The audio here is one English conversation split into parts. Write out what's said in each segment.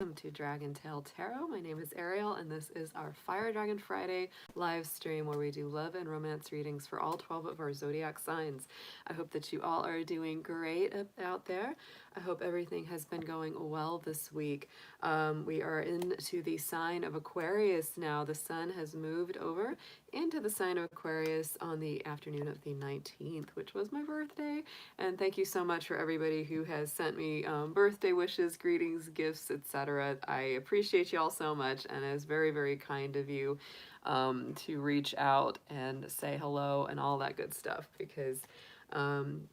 Welcome to Dragon Tail Tarot. My name is Ariel, and this is our Fire Dragon Friday live stream where we do love and romance readings for all 12 of our zodiac signs. I hope that you all are doing great out there. I hope everything has been going well this week. We are into the sign of Aquarius now. The sun has moved over into the sign of Aquarius on the afternoon of the 19th, which was my birthday. And thank you so much for everybody who has sent me birthday wishes, greetings, gifts, etc. I appreciate you all so much, and it's very, very kind of you to reach out and say hello and all that good stuff, because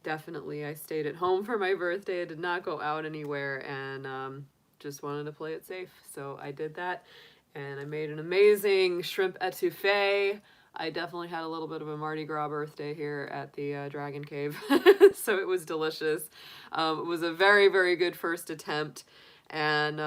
definitely I stayed at home for my birthday. I did not go out anywhere, and just wanted to play it safe. So I did that, and I made an amazing shrimp etouffee. I definitely had a little bit of a Mardi Gras birthday here at the Dragon Cave, so it was delicious. It was a very, very good first attempt, and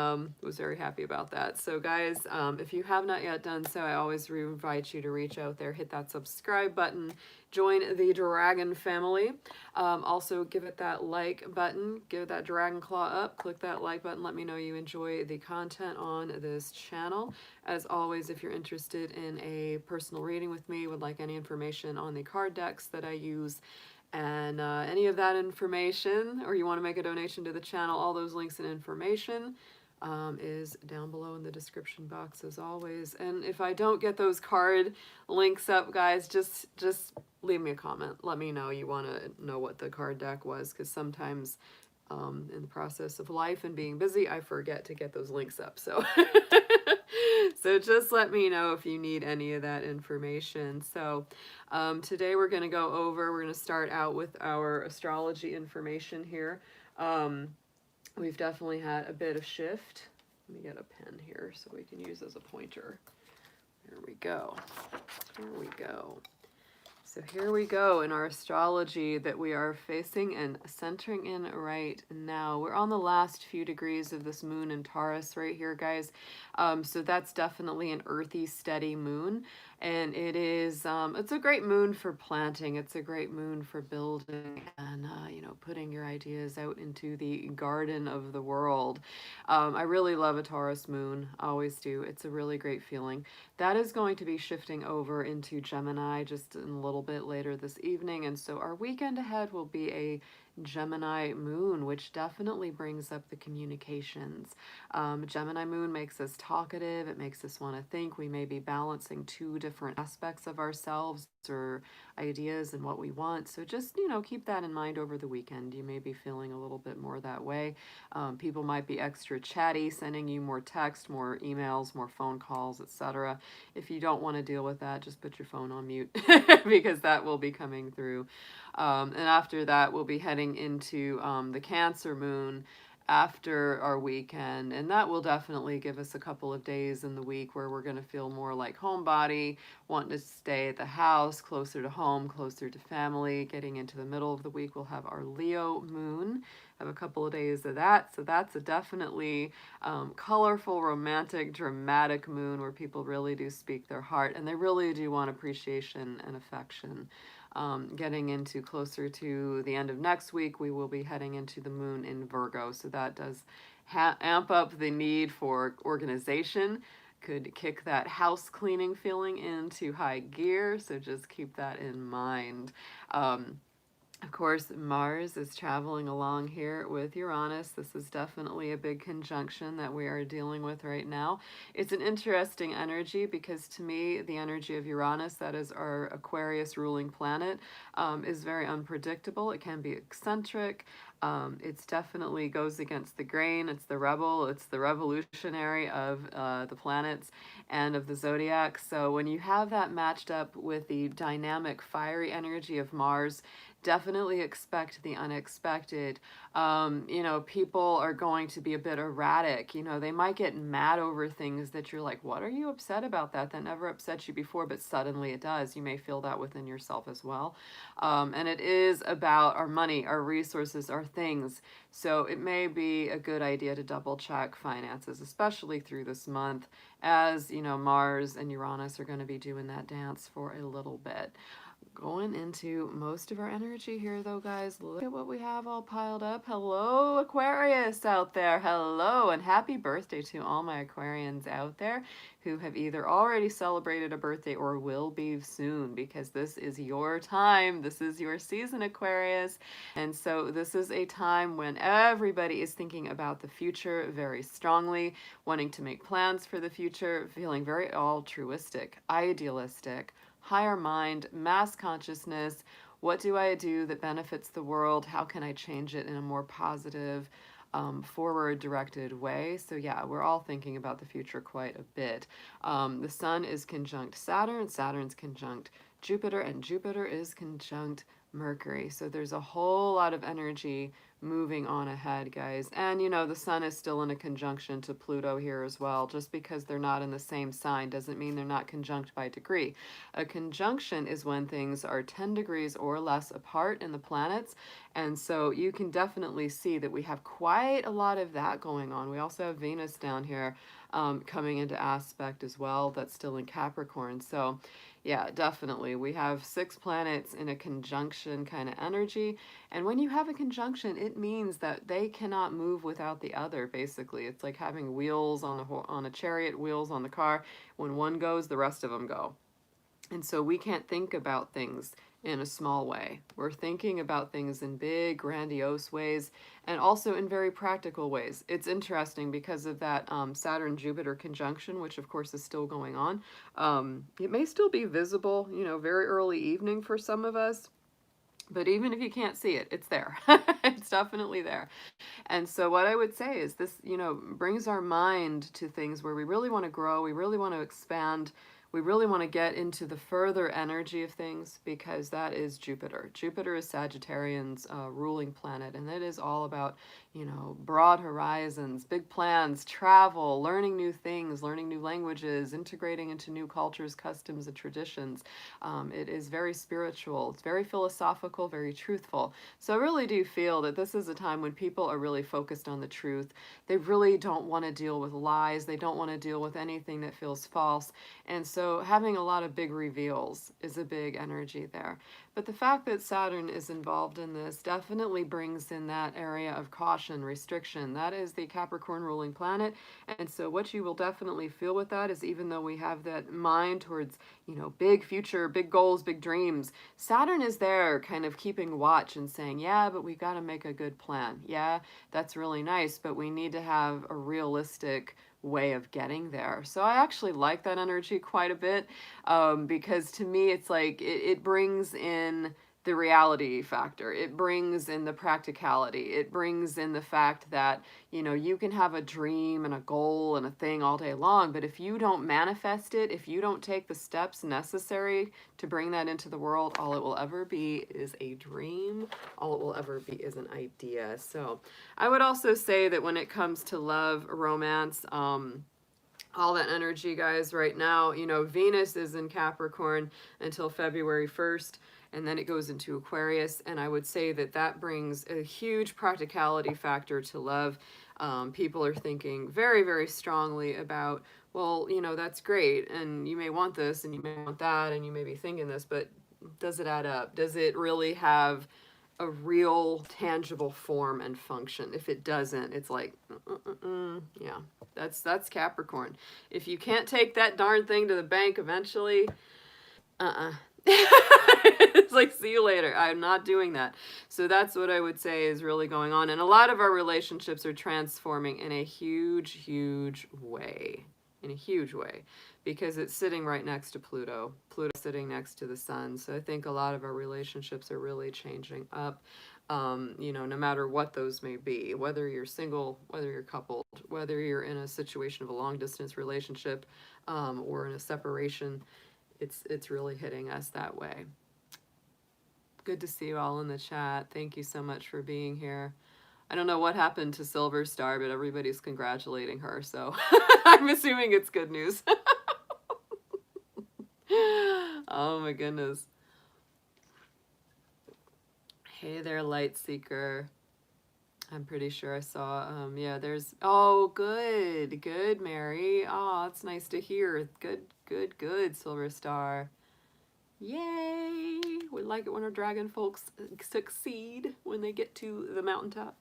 was very happy about that. So guys, if you have not yet done so, I always invite you to reach out there, hit that subscribe button, join the Dragon family. Also give it that like button, give that dragon claw up, click that like button, let me know you enjoy the content on this channel. As always, if you're interested in a personal reading with me, would like any information on the card decks that I use, and any of that information, or you want to make a donation to the channel, all those links and information is down below in the description box as always. And if I don't get those card links up, guys, just leave me a comment. Let me know you want to know what the card deck was, because sometimes in the process of life and being busy, I forget to get those links up. So so just let me know if you need any of that information. So today we're going to start out with our astrology information here. We've definitely had a bit of shift. Let me get a pen here so we can use as a pointer. There we go. Here we go. So here we go in our astrology that we are facing and centering in right now. We're on the last few degrees of this moon in Taurus right here, guys. So that's definitely an earthy, steady moon. And it is, it's a great moon for planting. It's a great moon for building and, you know, putting your ideas out into the garden of the world. I really love a Taurus moon, always do. It's a really great feeling. That is going to be shifting over into Gemini just in a little bit later this evening. And so our weekend ahead will be a Gemini moon, which definitely brings up the communications. Gemini moon makes us talkative. It makes us want to think. We may be balancing two different aspects of ourselves or ideas and what we want. So just, you know, keep that in mind over the weekend. You may be feeling a little bit more that way. People might be extra chatty, sending you more text, more emails, more phone calls, etc. If you don't want to deal with that, just put your phone on mute because that will be coming through. And after that, we'll be heading into the Cancer moon after our weekend, and that will definitely give us a couple of days in the week where we're going to feel more like homebody, wanting to stay at the house, closer to home, closer to family. Getting into the middle of the week, we'll have our Leo moon, have a couple of days of that. So that's a definitely colorful, romantic, dramatic moon where people really do speak their heart, and they really do want appreciation and affection. Getting into closer to the end of next week, we will be heading into the moon in Virgo. So that does amp up the need for organization, could kick that house cleaning feeling into high gear. So just keep that in mind. Of course, Mars is traveling along here with Uranus. This is definitely a big conjunction that we are dealing with right now. It's an interesting energy because to me, the energy of Uranus, that is our Aquarius ruling planet, is very unpredictable. It can be eccentric. It's definitely goes against the grain. It's the rebel. It's the revolutionary of the planets and of the zodiac. So when you have that matched up with the dynamic, fiery energy of Mars, definitely expect the unexpected. You know, people are going to be a bit erratic. You know, they might get mad over things that you're like, what are you upset about that? That never upset you before, but suddenly it does. You may feel that within yourself as well. And it is about our money, our resources, our things. So it may be a good idea to double check finances, especially through this month, as, you know, Mars and Uranus are going to be doing that dance for a little bit. going into most of our energy here though, guys. Look at what we have all piled up. Hello, Aquarius out there. Hello, and happy birthday to all my Aquarians out there who have either already celebrated a birthday or will be soon, because this is your time. This is your season, Aquarius. And so this is a time when everybody is thinking about the future very strongly, wanting to make plans for the future, feeling very altruistic, idealistic, higher mind, mass consciousness. What do I do that benefits the world? How can I change it in a more positive, forward directed way? So yeah, we're all thinking about the future quite a bit. The sun is conjunct Saturn, Saturn's conjunct Jupiter, and Jupiter is conjunct Mercury. So there's a whole lot of energy moving on ahead, guys. And you know, the sun is still in a conjunction to Pluto here as well. Just because they're not in the same sign doesn't mean they're not conjunct by degree. A conjunction is when things are 10 degrees or less apart in the planets. And so you can definitely see that we have quite a lot of that going on. We also have Venus down here coming into aspect as well. That's still in Capricorn. So yeah, definitely. We have 6 planets in a conjunction kind of energy. And when you have a conjunction, it means that they cannot move without the other, basically. It's like having wheels on a chariot, wheels on the car. When one goes, the rest of them go. And so we can't think about things in a small way. We're thinking about things in big, grandiose ways, and also in very practical ways. It's interesting because of that Saturn-Jupiter conjunction, which of course is still going on. It may still be visible, you know, very early evening for some of us. But even if you can't see it, it's there. It's definitely there. And so what I would say is this, you know, brings our mind to things where we really want to grow, we really want to expand, we really want to get into the further energy of things, because that is Jupiter. Jupiter is Sagittarian's ruling planet, and it is all about, you know, broad horizons, big plans, travel, learning new things, learning new languages, integrating into new cultures, customs, and traditions. It is very spiritual. It's very philosophical, very truthful. So I really do feel that this is a time when people are really focused on the truth. They really don't want to deal with lies. They don't want to deal with anything that feels false. And so having a lot of big reveals is a big energy there. But the fact that Saturn is involved in this definitely brings in that area of caution, restriction. That is the Capricorn ruling planet. And so what you will definitely feel with that is, even though we have that mind towards, you know, big future, big goals, big dreams, Saturn is there kind of keeping watch and saying, yeah, but we got to make a good plan. Yeah, that's really nice, but we need to have a realistic way of getting there. So I actually like that energy quite a bit, because to me it's like it brings in the reality factor. It brings in the practicality. It brings in the fact that, you know, you can have a dream and a goal and a thing all day long, but if you don't manifest it, if you don't take the steps necessary to bring that into the world, all it will ever be is a dream. All it will ever be is an idea. So I would also say that when it comes to love, romance, all that energy, guys, right now, you know, Venus is in Capricorn until February 1st, and then it goes into Aquarius, and I would say that that brings a huge practicality factor to love. People are thinking very, very strongly about, well, you know, that's great, and you may want this, and you may want that, and you may be thinking this, but does it add up? Does it really have a real tangible form and function? If it doesn't, it's like, yeah, that's Capricorn. If you can't take that darn thing to the bank eventually, it's like, see you later. I'm not doing that. So that's what I would say is really going on. And a lot of our relationships are transforming in a huge, huge way. In a huge way. Because it's sitting right next to Pluto. Pluto's sitting next to the sun. So I think a lot of our relationships are really changing up. You know, no matter what those may be, whether you're single, whether you're coupled, whether you're in a situation of a long distance relationship, or in a separation, it's really hitting us that way. Good to see you all in the chat. Thank you so much for being here. I don't know what happened to Silver Star, but everybody's congratulating her, so I'm assuming it's good news. Oh my goodness. Hey there, Light Seeker. I'm pretty sure I saw, yeah, there's, oh, good, Mary. Oh, it's nice to hear. Good, Silver Star. Yay! We like it when our dragon folks succeed when they get to the mountaintop.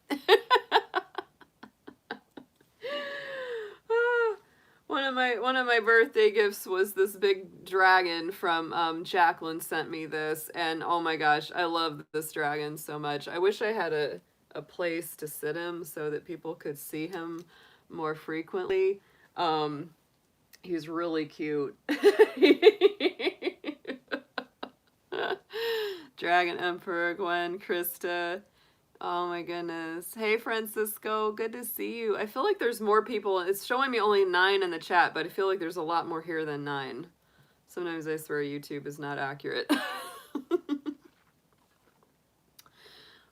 One of my birthday gifts was this big dragon from Jacqueline sent me this, and oh my gosh, I love this dragon so much. I wish I had a place to sit him so that people could see him more frequently. He's really cute. Dragon Emperor, Gwen, Krista. Oh my goodness. Hey Francisco, good to see you. I feel like there's more people. It's showing me only 9 in the chat, but I feel like there's a lot more here than 9. Sometimes I swear YouTube is not accurate.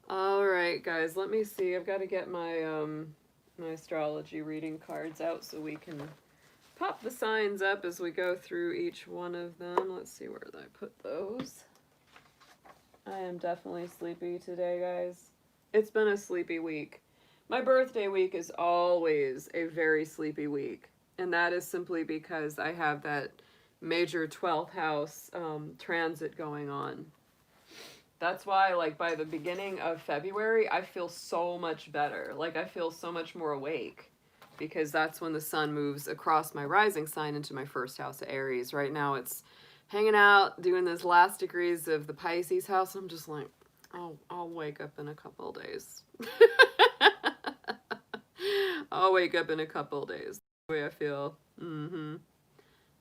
All right, guys, let me see. I've got to get my my astrology reading cards out so we can pop the signs up as we go through each one of them. Let's see, where did I put those? I am definitely sleepy today, guys. It's been a sleepy week. My birthday week is always a very sleepy week. And that is simply because I have that major 12th house transit going on. That's why, like, by the beginning of February, I feel so much better. Like, I feel so much more awake. Because that's when the sun moves across my rising sign into my first house of Aries. Right now it's hanging out, doing those last degrees of the Pisces house. I'm just like, I'll wake up in a couple days. I'll wake up in a couple days. The way I feel.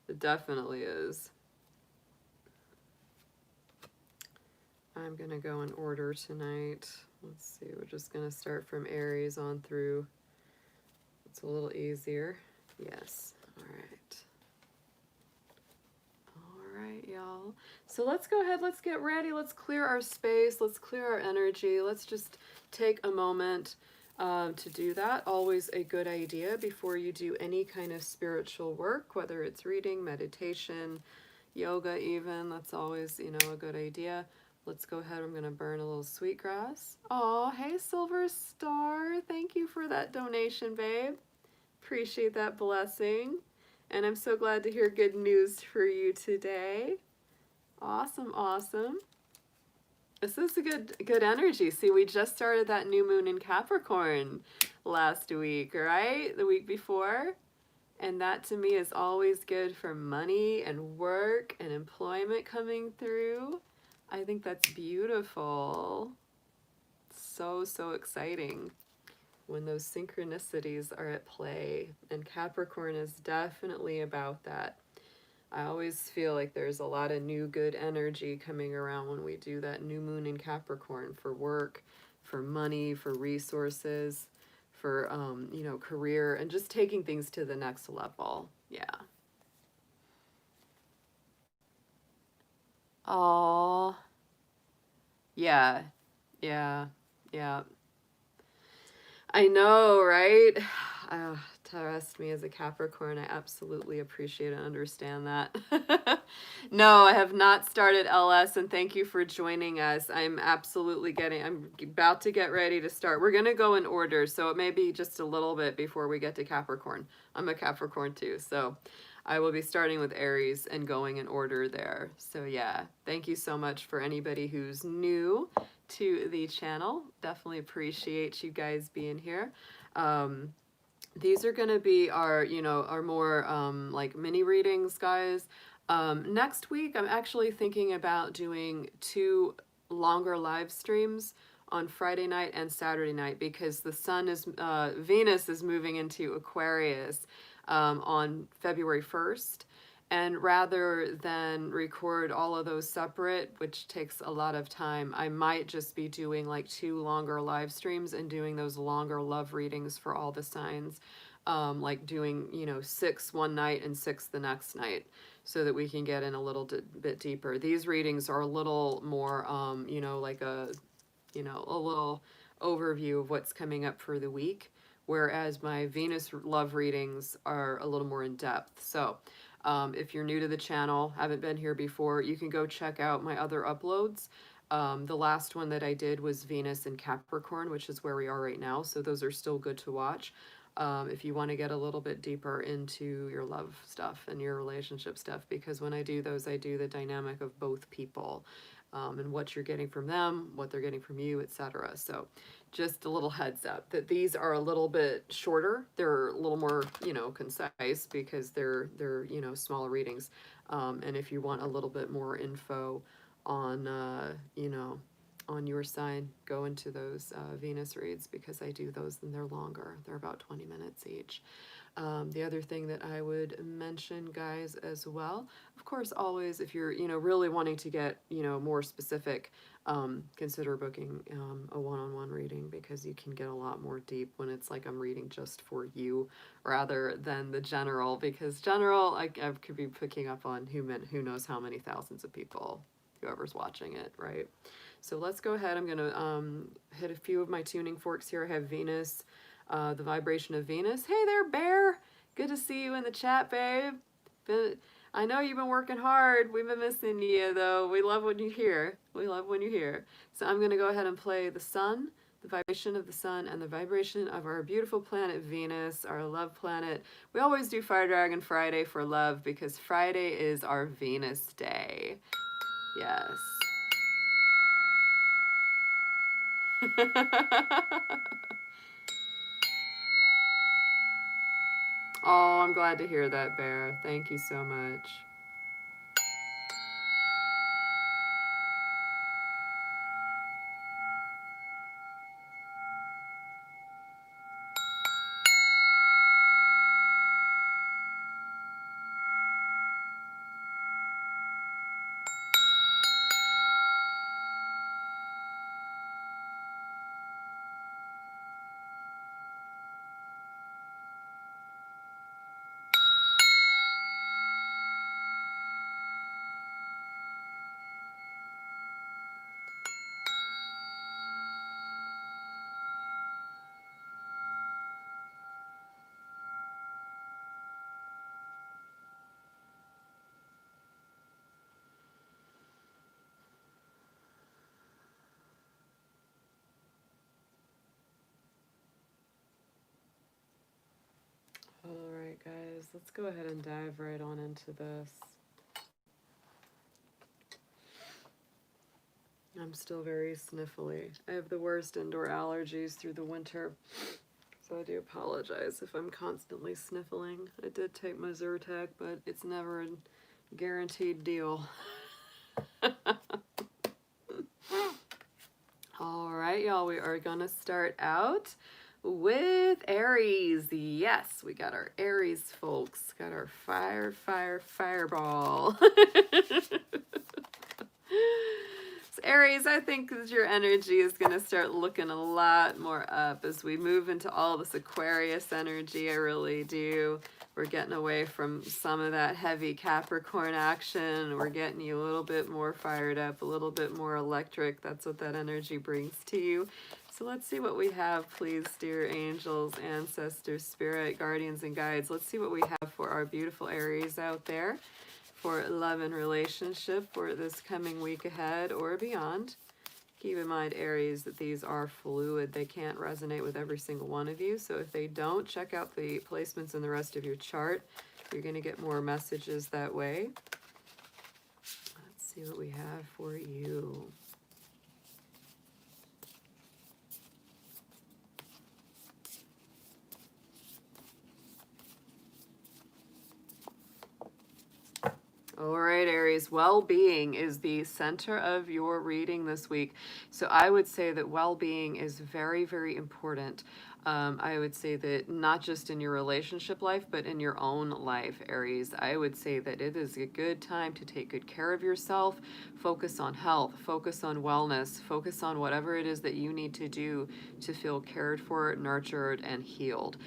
It definitely is. I'm going to go in order tonight. Let's see. We're just going to start from Aries on through. It's a little easier. Yes. All right. Alright, y'all. So let's go ahead, let's get ready, let's clear our space, let's clear our energy, let's just take a moment to do that. Always a good idea before you do any kind of spiritual work, whether it's reading, meditation, yoga even, that's always, you know, a good idea. Let's go ahead, I'm going to burn a little sweetgrass. Oh, hey Silver Star, thank you for that donation, babe. Appreciate that blessing. And I'm so glad to hear good news for you today. Awesome, awesome. This is a good energy. See, we just started that new moon in Capricorn last week, right? The week before. And that to me is always good for money and work and employment coming through. I think that's beautiful. So, so exciting when those synchronicities are at play, and Capricorn is definitely about that. I always feel like there's a lot of new good energy coming around when we do that new moon in Capricorn for work, for money, for resources, for you know, career, and just taking things to the next level. Yeah. Oh, yeah, yeah, yeah. I know, right? Trust me, as a Capricorn, I absolutely appreciate and understand that. No, I have not started LS, and thank you for joining us. I'm about to get ready to start. We're going to go in order, so it may be just a little bit before we get to Capricorn. I'm a Capricorn too, so I will be starting with Aries and going in order there. So yeah, thank you so much for anybody who's new to the channel. Definitely appreciate you guys being here. These are going to be our, you know, our more like mini readings, guys. Next week, I'm actually thinking about doing 2 longer live streams on Friday night and Saturday night, because the sun is, Venus is moving into Aquarius on February 1st. And rather than record all of those separate, which takes a lot of time, I might just be doing like 2 longer live streams and doing those longer love readings for all the signs. Like doing, you know, 6 one night and 6 the next night, so that we can get in a little bit deeper. These readings are a little more, you know, like a little overview of what's coming up for the week, whereas my Venus love readings are a little more in depth. So if you're new to the channel, haven't been here before, you can go check out my other uploads. The last one that I did was Venus in Capricorn, which is where we are right now, so those are still good to watch. if you want to get a little bit deeper into your love stuff and your relationship stuff, because when I do those, I do the dynamic of both people, and what you're getting from them, what they're getting from you, etc. So just a little heads up that these are a little bit shorter. They're a little more, concise, because they're smaller readings. And if you want a little bit more info on, on your sign, go into those Venus reads, because I do those and they're longer. They're about 20 minutes each. The other thing that I would mention, guys, as well, of course, always, if you're, really wanting to get, more specific, consider booking a one-on-one reading, because you can get a lot more deep when it's like I'm reading just for you rather than the general, because general, I could be picking up on who knows how many thousands of people, whoever's watching it, right? So let's go ahead. I'm going to hit a few of my tuning forks here. I have Venus, the vibration of Venus. Hey there, Bear. Good to see you in the chat, babe. I know you've been working hard. We've been missing you, though. We love when you're here. We love when you're here. So I'm going to go ahead and play the sun, the vibration of the sun, and the vibration of our beautiful planet Venus, our love planet. We always do Fire Dragon Friday for love, because Friday is our Venus day. Yes. Oh, I'm glad to hear that, Bear. Thank you so much. All right, guys, let's go ahead and dive right on into this. I'm still very sniffly. I have the worst indoor allergies through the winter, so I do apologize if I'm constantly sniffling. I did take my Zodiac, but it's never a guaranteed deal. All right, y'all, we are gonna start out with Aries. Yes, we got our Aries folks. Got our fireball. So Aries, I think that your energy is going to start looking a lot more up as we move into all this Aquarius energy. I really do. We're getting away from some of that heavy Capricorn action. We're getting you a little bit more fired up, a little bit more electric. That's what that energy brings to you. So let's see what we have, please, dear angels, ancestors, spirit, guardians, and guides. Let's see what we have for our beautiful Aries out there for love and relationship for this coming week ahead or beyond. Keep in mind, Aries, that these are fluid. They can't resonate with every single one of you. So if they don't, check out the placements in the rest of your chart. You're going to get more messages that way. Let's see what we have for you. All right, Aries, well-being is the center of your reading this week. So I would say that well-being is very, very important. I would say that not just in your relationship life, but in your own life, Aries. I would say that it is a good time to take good care of yourself, focus on health, focus on wellness, focus on whatever it is that you need to do to feel cared for, nurtured, and healed.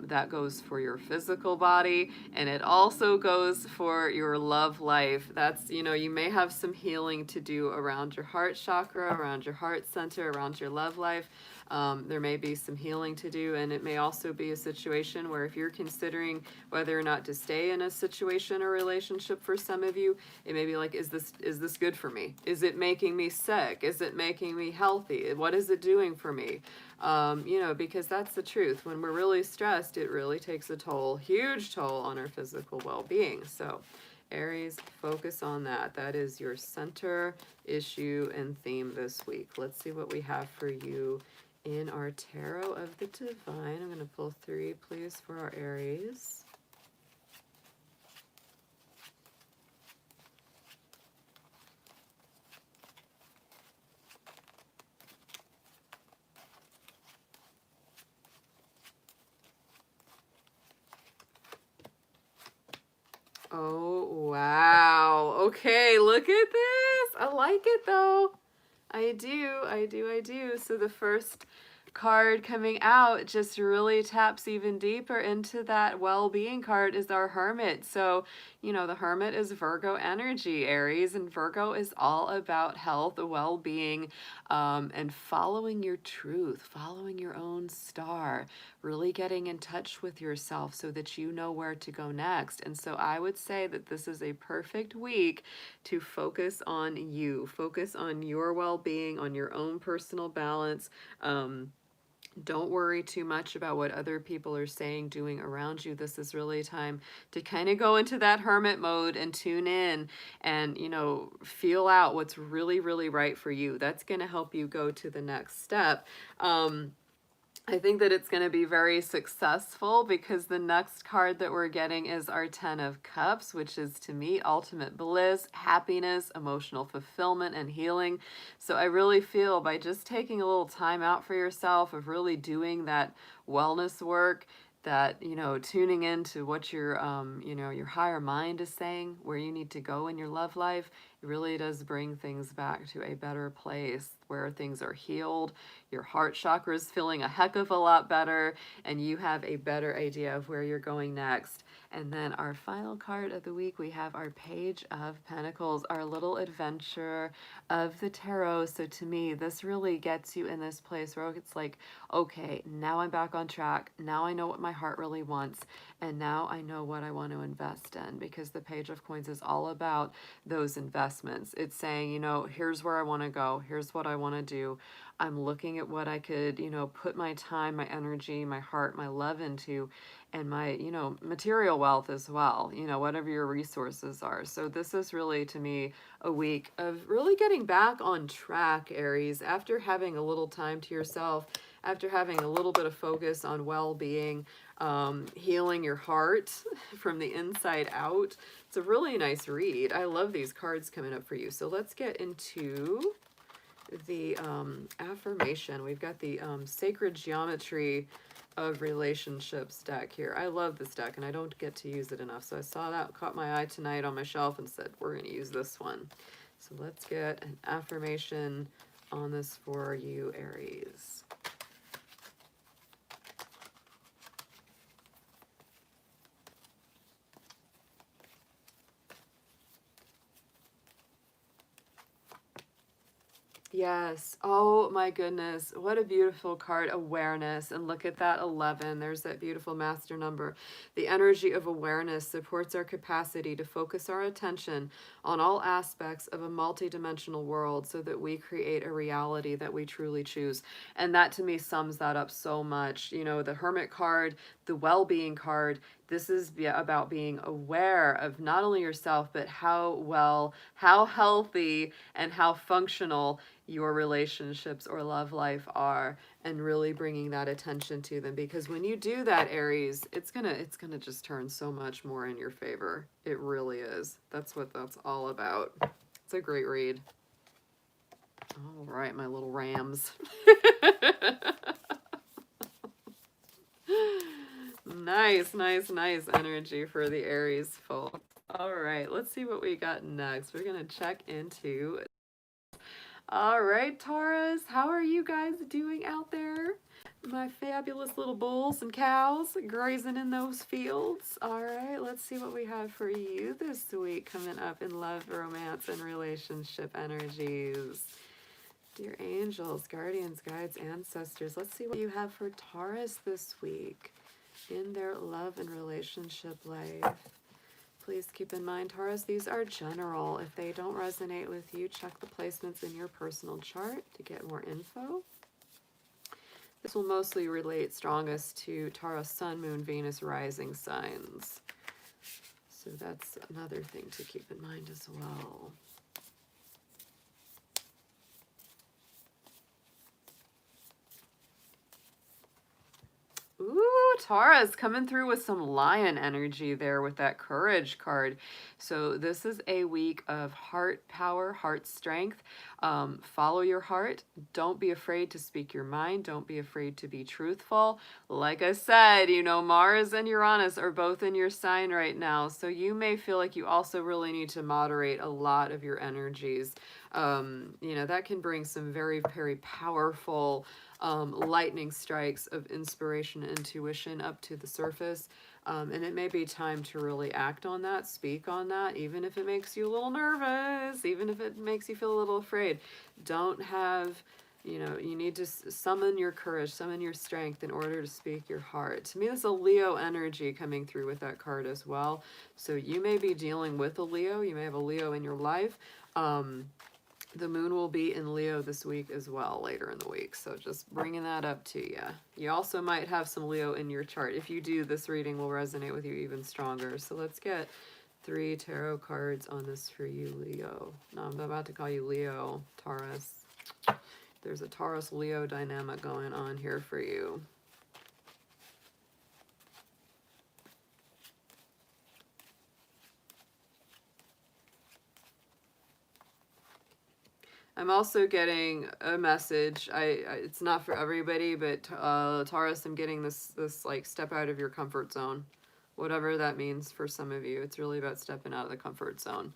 That goes for your physical body, and it also goes for your love life. That's, you may have some healing to do around your heart chakra, around your heart center, around your love life. There may be some healing to do, and it may also be a situation where if you're considering whether or not to stay in a situation or relationship, for some of you, it may be like, is this good for me? Is it making me sick? Is it making me healthy? What is it doing for me? You know, because that's the truth. When we're really stressed, it really takes a toll, huge toll on our physical well-being. So Aries, focus on that. That is your center issue and theme this week. Let's see what we have for you in our Tarot of the Divine. I'm going to pull 3, please, for our Aries. Oh, wow. Okay, look at this. I like it, though. I do. So the first card coming out just really taps even deeper into that well-being card is our Hermit. So, you know, the Hermit is Virgo energy, Aries, and Virgo is all about health, well-being, and following your truth, following your own star, really getting in touch with yourself so that you know where to go next. And so I would say that this is a perfect week to focus on you, focus on your well-being, on your own personal balance. Don't worry too much about what other people are saying, doing around you. This is really a time to kind of go into that hermit mode and tune in and, you know, feel out what's really, really right for you. That's going to help you go to the next step. I think that it's going to be very successful because the next card that we're getting is our 10 of Cups, which is, to me, ultimate bliss, happiness, emotional fulfillment, and healing. So I really feel by just taking a little time out for yourself, of really doing that wellness work, that, you know, tuning into what your, you know, your higher mind is saying, where you need to go in your love life, it really does bring things back to a better place where things are healed, your heart chakra is feeling a heck of a lot better, and you have a better idea of where you're going next. And then our final card of the week, we have our Page of Pentacles, our little adventure of the tarot. So to me, this really gets you in this place where it's like, okay, now I'm back on track. Now I know what my heart really wants. And now I know what I want to invest in, because the Page of Coins is all about those investments. It's saying, you know, here's where I want to go. Here's what I want to do. I'm looking at what I could, you know, put my time, my energy, my heart, my love into, and my, you know, material wealth as well, you know, whatever your resources are. So this is really, to me, a week of really getting back on track, Aries, after having a little time to yourself, after having a little bit of focus on well-being, healing your heart from the inside out. It's a really nice read. I love these cards coming up for you. So let's get into the affirmation. We've got the Sacred Geometry of Relationships deck here. I love this deck, and I don't get to use it enough. So I saw that, caught my eye tonight on my shelf, and said, we're going to use this one. So let's get an affirmation on this for you, Aries. Yes. Oh my goodness. What a beautiful card. Awareness. And look at that 11. There's that beautiful master number. The energy of awareness supports our capacity to focus our attention on all aspects of a multidimensional world so that we create a reality that we truly choose. And that, to me, sums that up so much. You know, the Hermit card, the well-being card, this is about being aware of not only yourself, but how well, how healthy, and how functional your relationships or love life are, and really bringing that attention to them. Because when you do that, Aries, it's gonna just turn so much more in your favor. It really is. That's what that's all about. It's a great read. All right, my little rams. Nice energy for the Aries folks. All right, let's see what we got next. We're going to check into... All right, Taurus, how are you guys doing out there? My fabulous little bulls and cows grazing in those fields. All right, let's see what we have for you this week coming up in love, romance, and relationship energies. Dear angels, guardians, guides, ancestors, let's see what you have for Taurus this week in their love and relationship life. Please keep in mind, Taurus, these are general. If they don't resonate with you, check the placements in your personal chart to get more info. This will mostly relate strongest to Taurus, Sun, Moon, Venus, rising signs. So that's another thing to keep in mind as well. Ooh, Taurus coming through with some lion energy there with that courage card. So this is a week of heart power, heart strength. Follow your heart. Don't be afraid to speak your mind. Don't be afraid to be truthful. Like I said, you know, Mars and Uranus are both in your sign right now. So you may feel like you also really need to moderate a lot of your energies. You know, that can bring some very, very powerful lightning strikes of inspiration and intuition up to the surface. And it may be time to really act on that, speak on that, even if it makes you a little nervous, even if it makes you feel a little afraid. Don't have, you know, you need to summon your courage, summon your strength in order to speak your heart. To me, there's a Leo energy coming through with that card as well. So you may be dealing with a Leo. You may have a Leo in your life. The moon will be in Leo this week as well, later in the week. So just bringing that up to you. You also might have some Leo in your chart. If you do, this reading will resonate with you even stronger. So let's get 3 tarot cards on this for you, Leo. No, I'm about to call you Leo, Taurus. There's a Taurus-Leo dynamic going on here for you. I'm also getting a message. It's not for everybody, but Taurus, I'm getting this like step out of your comfort zone, whatever that means for some of you. It's really about stepping out of the comfort zone.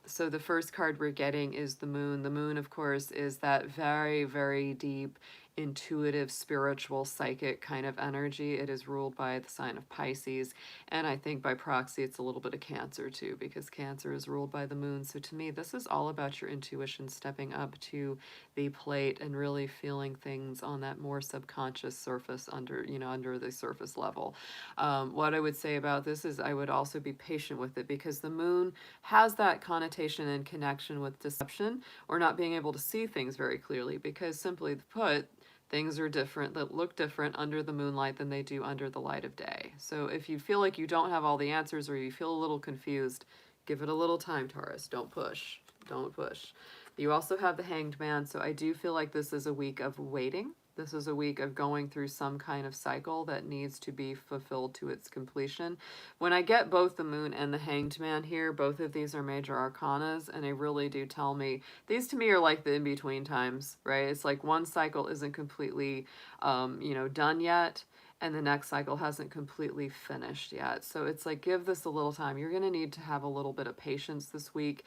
So the first card we're getting is the moon. The moon, of course, is that very, very deep, intuitive, spiritual, psychic kind of energy. It is ruled by the sign of Pisces, and I think by proxy it's a little bit of Cancer too, because Cancer is ruled by the moon. So to me, this is all about your intuition stepping up to the plate and really feeling things on that more subconscious surface, under, you know, under the surface level. What I would say about this is I would also be patient with it, because the moon has that connotation and connection with deception, or not being able to see things very clearly, because simply put, things are different, that look different under the moonlight than they do under the light of day. So if you feel like you don't have all the answers, or you feel a little confused, give it a little time, Taurus. Don't push. Don't push. You also have the Hanged Man, so I do feel like this is a week of waiting. This is a week of going through some kind of cycle that needs to be fulfilled to its completion. When I get both the moon and the Hanged Man here, both of these are major arcanas, and they really do tell me, these to me are like the in-between times, right? It's like one cycle isn't completely, you know, done yet, and the next cycle hasn't completely finished yet. So it's like, give this a little time. You're going to need to have a little bit of patience this week,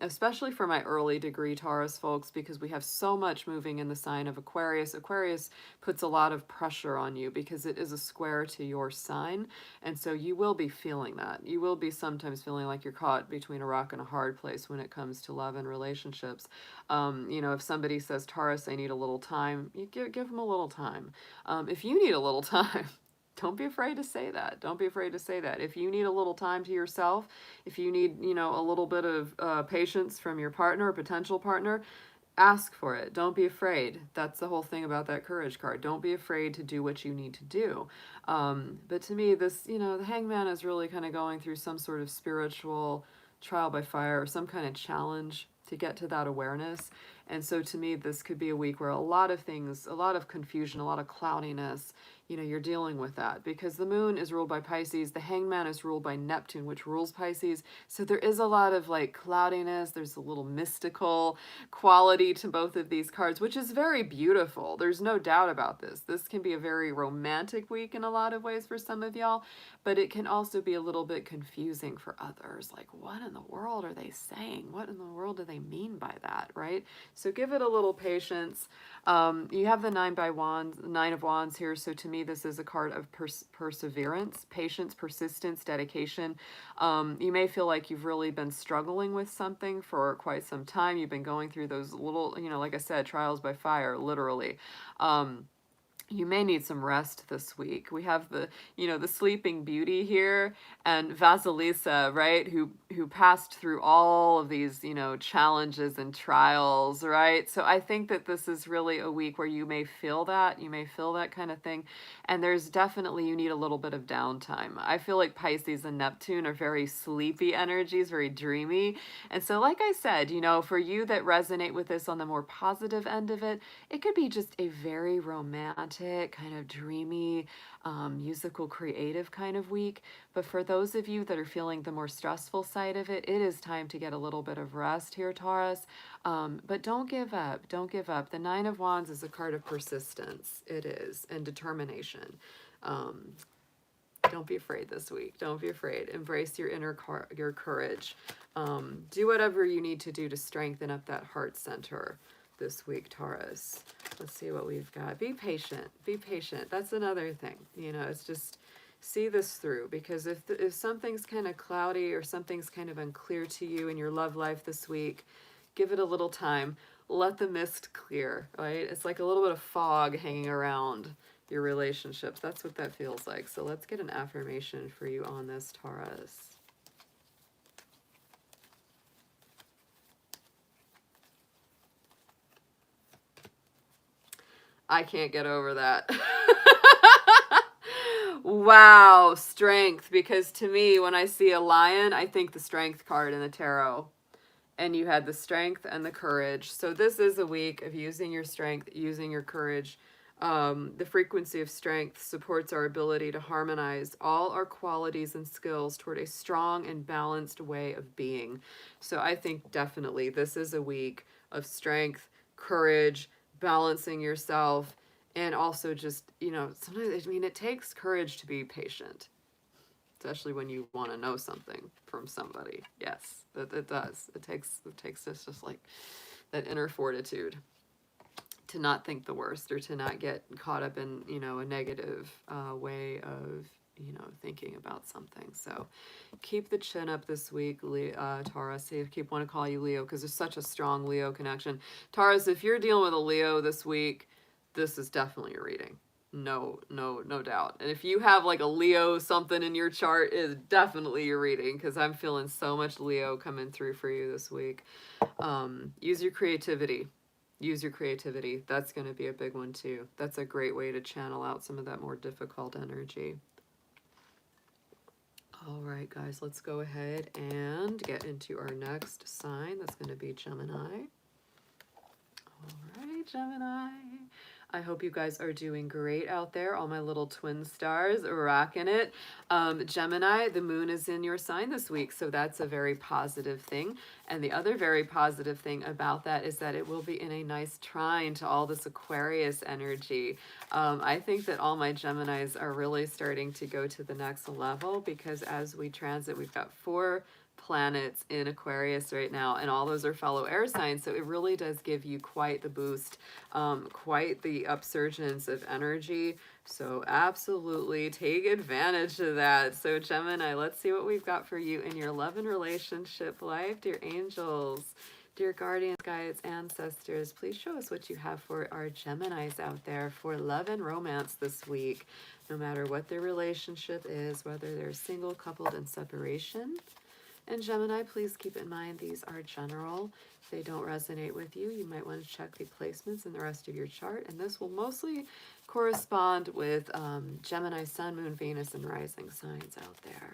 especially for my early degree Taurus folks, because we have so much moving in the sign of Aquarius. Aquarius puts a lot of pressure on you because it is a square to your sign. And so you will be feeling that. You will be sometimes feeling like you're caught between a rock and a hard place when it comes to love and relationships. You know, if somebody says, Taurus, I need a little time, you give them a little time. If you need a little time, don't be afraid to say that. Don't be afraid to say that. If you need a little time to yourself, if you need, you know, a little bit of patience from your partner or potential partner, ask for it. Don't be afraid. That's the whole thing about that courage card. Don't be afraid to do what you need to do. But to me, this, you know, the Hangman is really kind of going through some sort of spiritual trial by fire, or some kind of challenge to get to that awareness. And so to me, this could be a week where a lot of things, a lot of confusion, a lot of cloudiness, you know, you're dealing with that, because the moon is ruled by Pisces. The Hangman is ruled by Neptune, which rules Pisces. So there is a lot of like cloudiness. There's a little mystical quality to both of these cards, which is very beautiful. There's no doubt about this. This can be a very romantic week in a lot of ways for some of y'all, but it can also be a little bit confusing for others. Like, what in the world are they saying? What in the world do they mean by that, right? So give it a little patience. You have the Nine of Wands here. So to me, this is a card of perseverance, patience, persistence, dedication. You may feel like you've really been struggling with something for quite some time. You've been going through those little, like I said, trials by fire, literally. You may need some rest this week. We have the Sleeping Beauty here and Vasilisa, right? Who passed through all of these, challenges and trials, right? So I think that this is really a week where you may feel that. You may feel that kind of thing. And there's definitely, you need a little bit of downtime. I feel like Pisces and Neptune are very sleepy energies, very dreamy. And so, like I said, for you that resonate with this on the more positive end of it, it could be just a very romantic, kind of dreamy, musical, creative kind of week. But for those of you that are feeling the more stressful side of it, it is time to get a little bit of rest here, Taurus. But don't give up. Don't give up. The Nine of Wands is a card of persistence. It is. And determination. Don't be afraid this week. Don't be afraid. Embrace your your courage. Do whatever you need to do to strengthen up that heart center this week, Taurus. Let's see what we've got. Be patient. Be patient. That's another thing. It's just see this through, because if something's kind of cloudy or something's kind of unclear to you in your love life this week, give it a little time. Let the mist clear, right? It's like a little bit of fog hanging around your relationships. That's what that feels like. So let's get an affirmation for you on this, Taurus. I can't get over that. Wow, strength. Because to me, when I see a lion, I think the strength card in the tarot. And you had the strength and the courage. So this is a week of using your strength, using your courage. The frequency of strength supports our ability to harmonize all our qualities and skills toward a strong and balanced way of being. So I think definitely this is a week of strength, courage, balancing yourself, and also just, sometimes, it takes courage to be patient, especially when you want to know something from somebody. Yes, it does. It takes this just like that inner fortitude to not think the worst, or to not get caught up in, a negative way of, thinking about something. So keep the chin up this week, Taurus. I keep wanting to call you Leo because there's such a strong Leo connection. Taurus, if you're dealing with a Leo this week, this is definitely your reading. No doubt. And if you have like a Leo something in your chart, it is definitely your reading, because I'm feeling so much Leo coming through for you this week. Use your creativity. Use your creativity. That's going to be a big one too. That's a great way to channel out some of that more difficult energy. All right, guys, let's go ahead and get into our next sign. That's going to be Gemini. All right, Gemini. I hope you guys are doing great out there. All my little twin stars rocking it. Gemini, the moon is in your sign this week, so that's a very positive thing. And the other very positive thing about that is that it will be in a nice trine to all this Aquarius energy. I think that all my Geminis are really starting to go to the next level, because as we transit, we've got 4 planets in Aquarius right now, and all those are fellow air signs, so it really does give you quite the boost, quite the upsurgence of energy. So absolutely take advantage of that. So Gemini, let's see what we've got for you in your love and relationship life. Dear angels, dear guardians, guides, ancestors, please show us what you have for our Geminis out there for love and romance this week, no matter what their relationship is, whether they're single, coupled, in separation. And Gemini, please keep in mind these are general. If they don't resonate with you, you might want to check the placements in the rest of your chart. And this will mostly correspond with Gemini, Sun, Moon, Venus, and rising signs out there.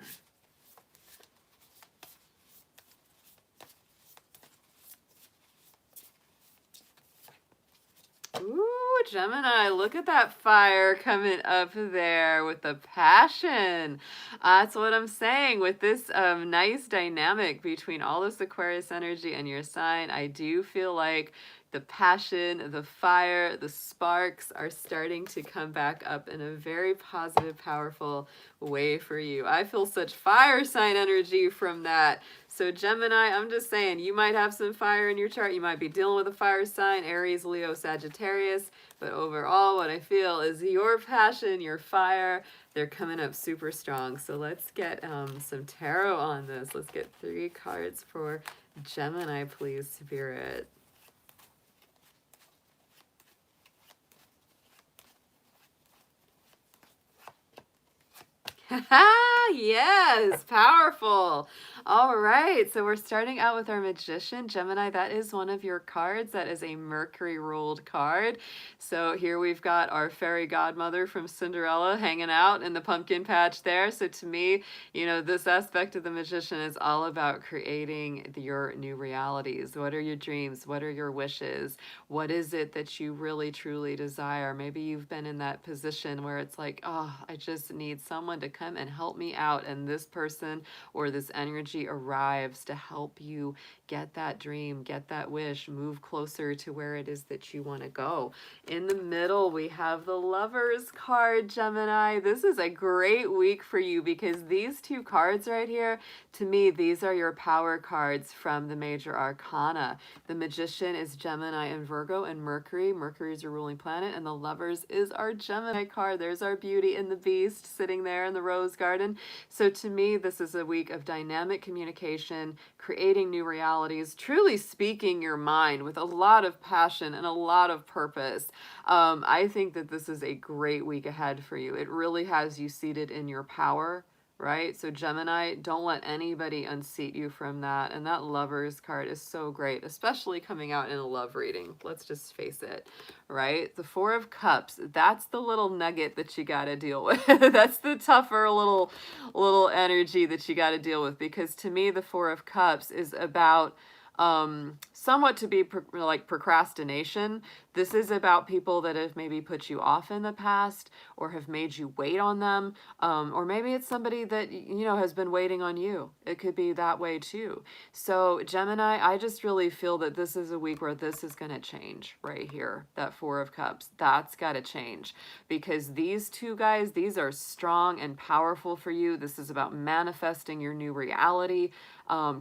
Ooh, Gemini, look at that fire coming up there with the passion. That's what I'm saying. With this nice dynamic between all this Aquarius energy and your sign, I do feel like the passion, the fire, the sparks are starting to come back up in a very positive, powerful way for you. I feel such fire sign energy from that. So Gemini, I'm just saying, you might have some fire in your chart. You might be dealing with a fire sign, Aries, Leo, Sagittarius. But overall, what I feel is your passion, your fire, they're coming up super strong. So let's get some tarot on this. Let's get 3 cards for Gemini, please, Spirit. Yes, powerful. All right, so we're starting out with our Magician. Gemini, that is one of your cards. That is a Mercury ruled card. So here we've got our fairy godmother from Cinderella hanging out in the pumpkin patch there. So to me, you know, this aspect of the Magician is all about creating your new realities. What are your dreams? What are your wishes? What is it that you really truly desire? Maybe you've been in that position where it's like, oh, I just need someone to come and help me out, and this person or this energy arrives to help you get that dream, get that wish, move closer to where it is that you want to go. In the middle, we have the Lovers card, Gemini. This is a great week for you because these 2 cards right here, to me, these are your power cards from the major arcana. The Magician is Gemini and Virgo and Mercury. Mercury is your ruling planet, and the Lovers is our Gemini card. There's our Beauty and the Beast sitting there in the rose garden. So to me, this is a week of dynamic communication, creating new realities, truly speaking your mind with a lot of passion and a lot of purpose. I think that this is a great week ahead for you. It really has you seated in your power, right? So Gemini, don't let anybody unseat you from that. And that Lovers card is so great, especially coming out in a love reading. Let's just face it, right? The 4 of Cups, that's the little nugget that you got to deal with. That's the tougher little energy that you got to deal with, because to me, the 4 of Cups is about somewhat to be like procrastination. This is about people that have maybe put you off in the past or have made you wait on them. Or maybe it's somebody that, you know, has been waiting on you. It could be that way too. So Gemini, I just really feel that this is a week where this is going to change right here. That 4 of Cups, that's got to change, because these 2 guys, these are strong and powerful for you. This is about manifesting your new reality,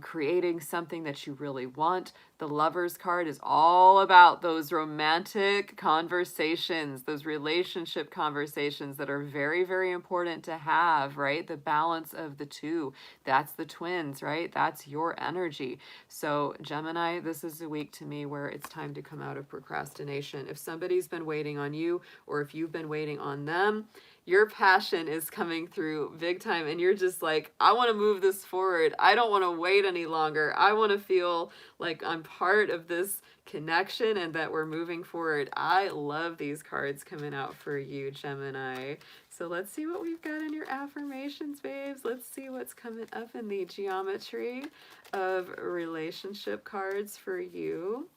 creating something that you really want. The Lovers card is all about those romantic conversations, those relationship conversations that are very, very important to have, right? The balance of the 2. That's the twins, right? That's your energy. So Gemini, this is a week to me where it's time to come out of procrastination. If somebody's been waiting on you, or if you've been waiting on them, your passion is coming through big time, and you're just like, I want to move this forward. I don't want to wait any longer. I want to feel like I'm part of this connection and that we're moving forward. I love these cards coming out for you, Gemini. So let's see what we've got in your affirmations, babes. Let's see what's coming up in the geometry of relationship cards for you.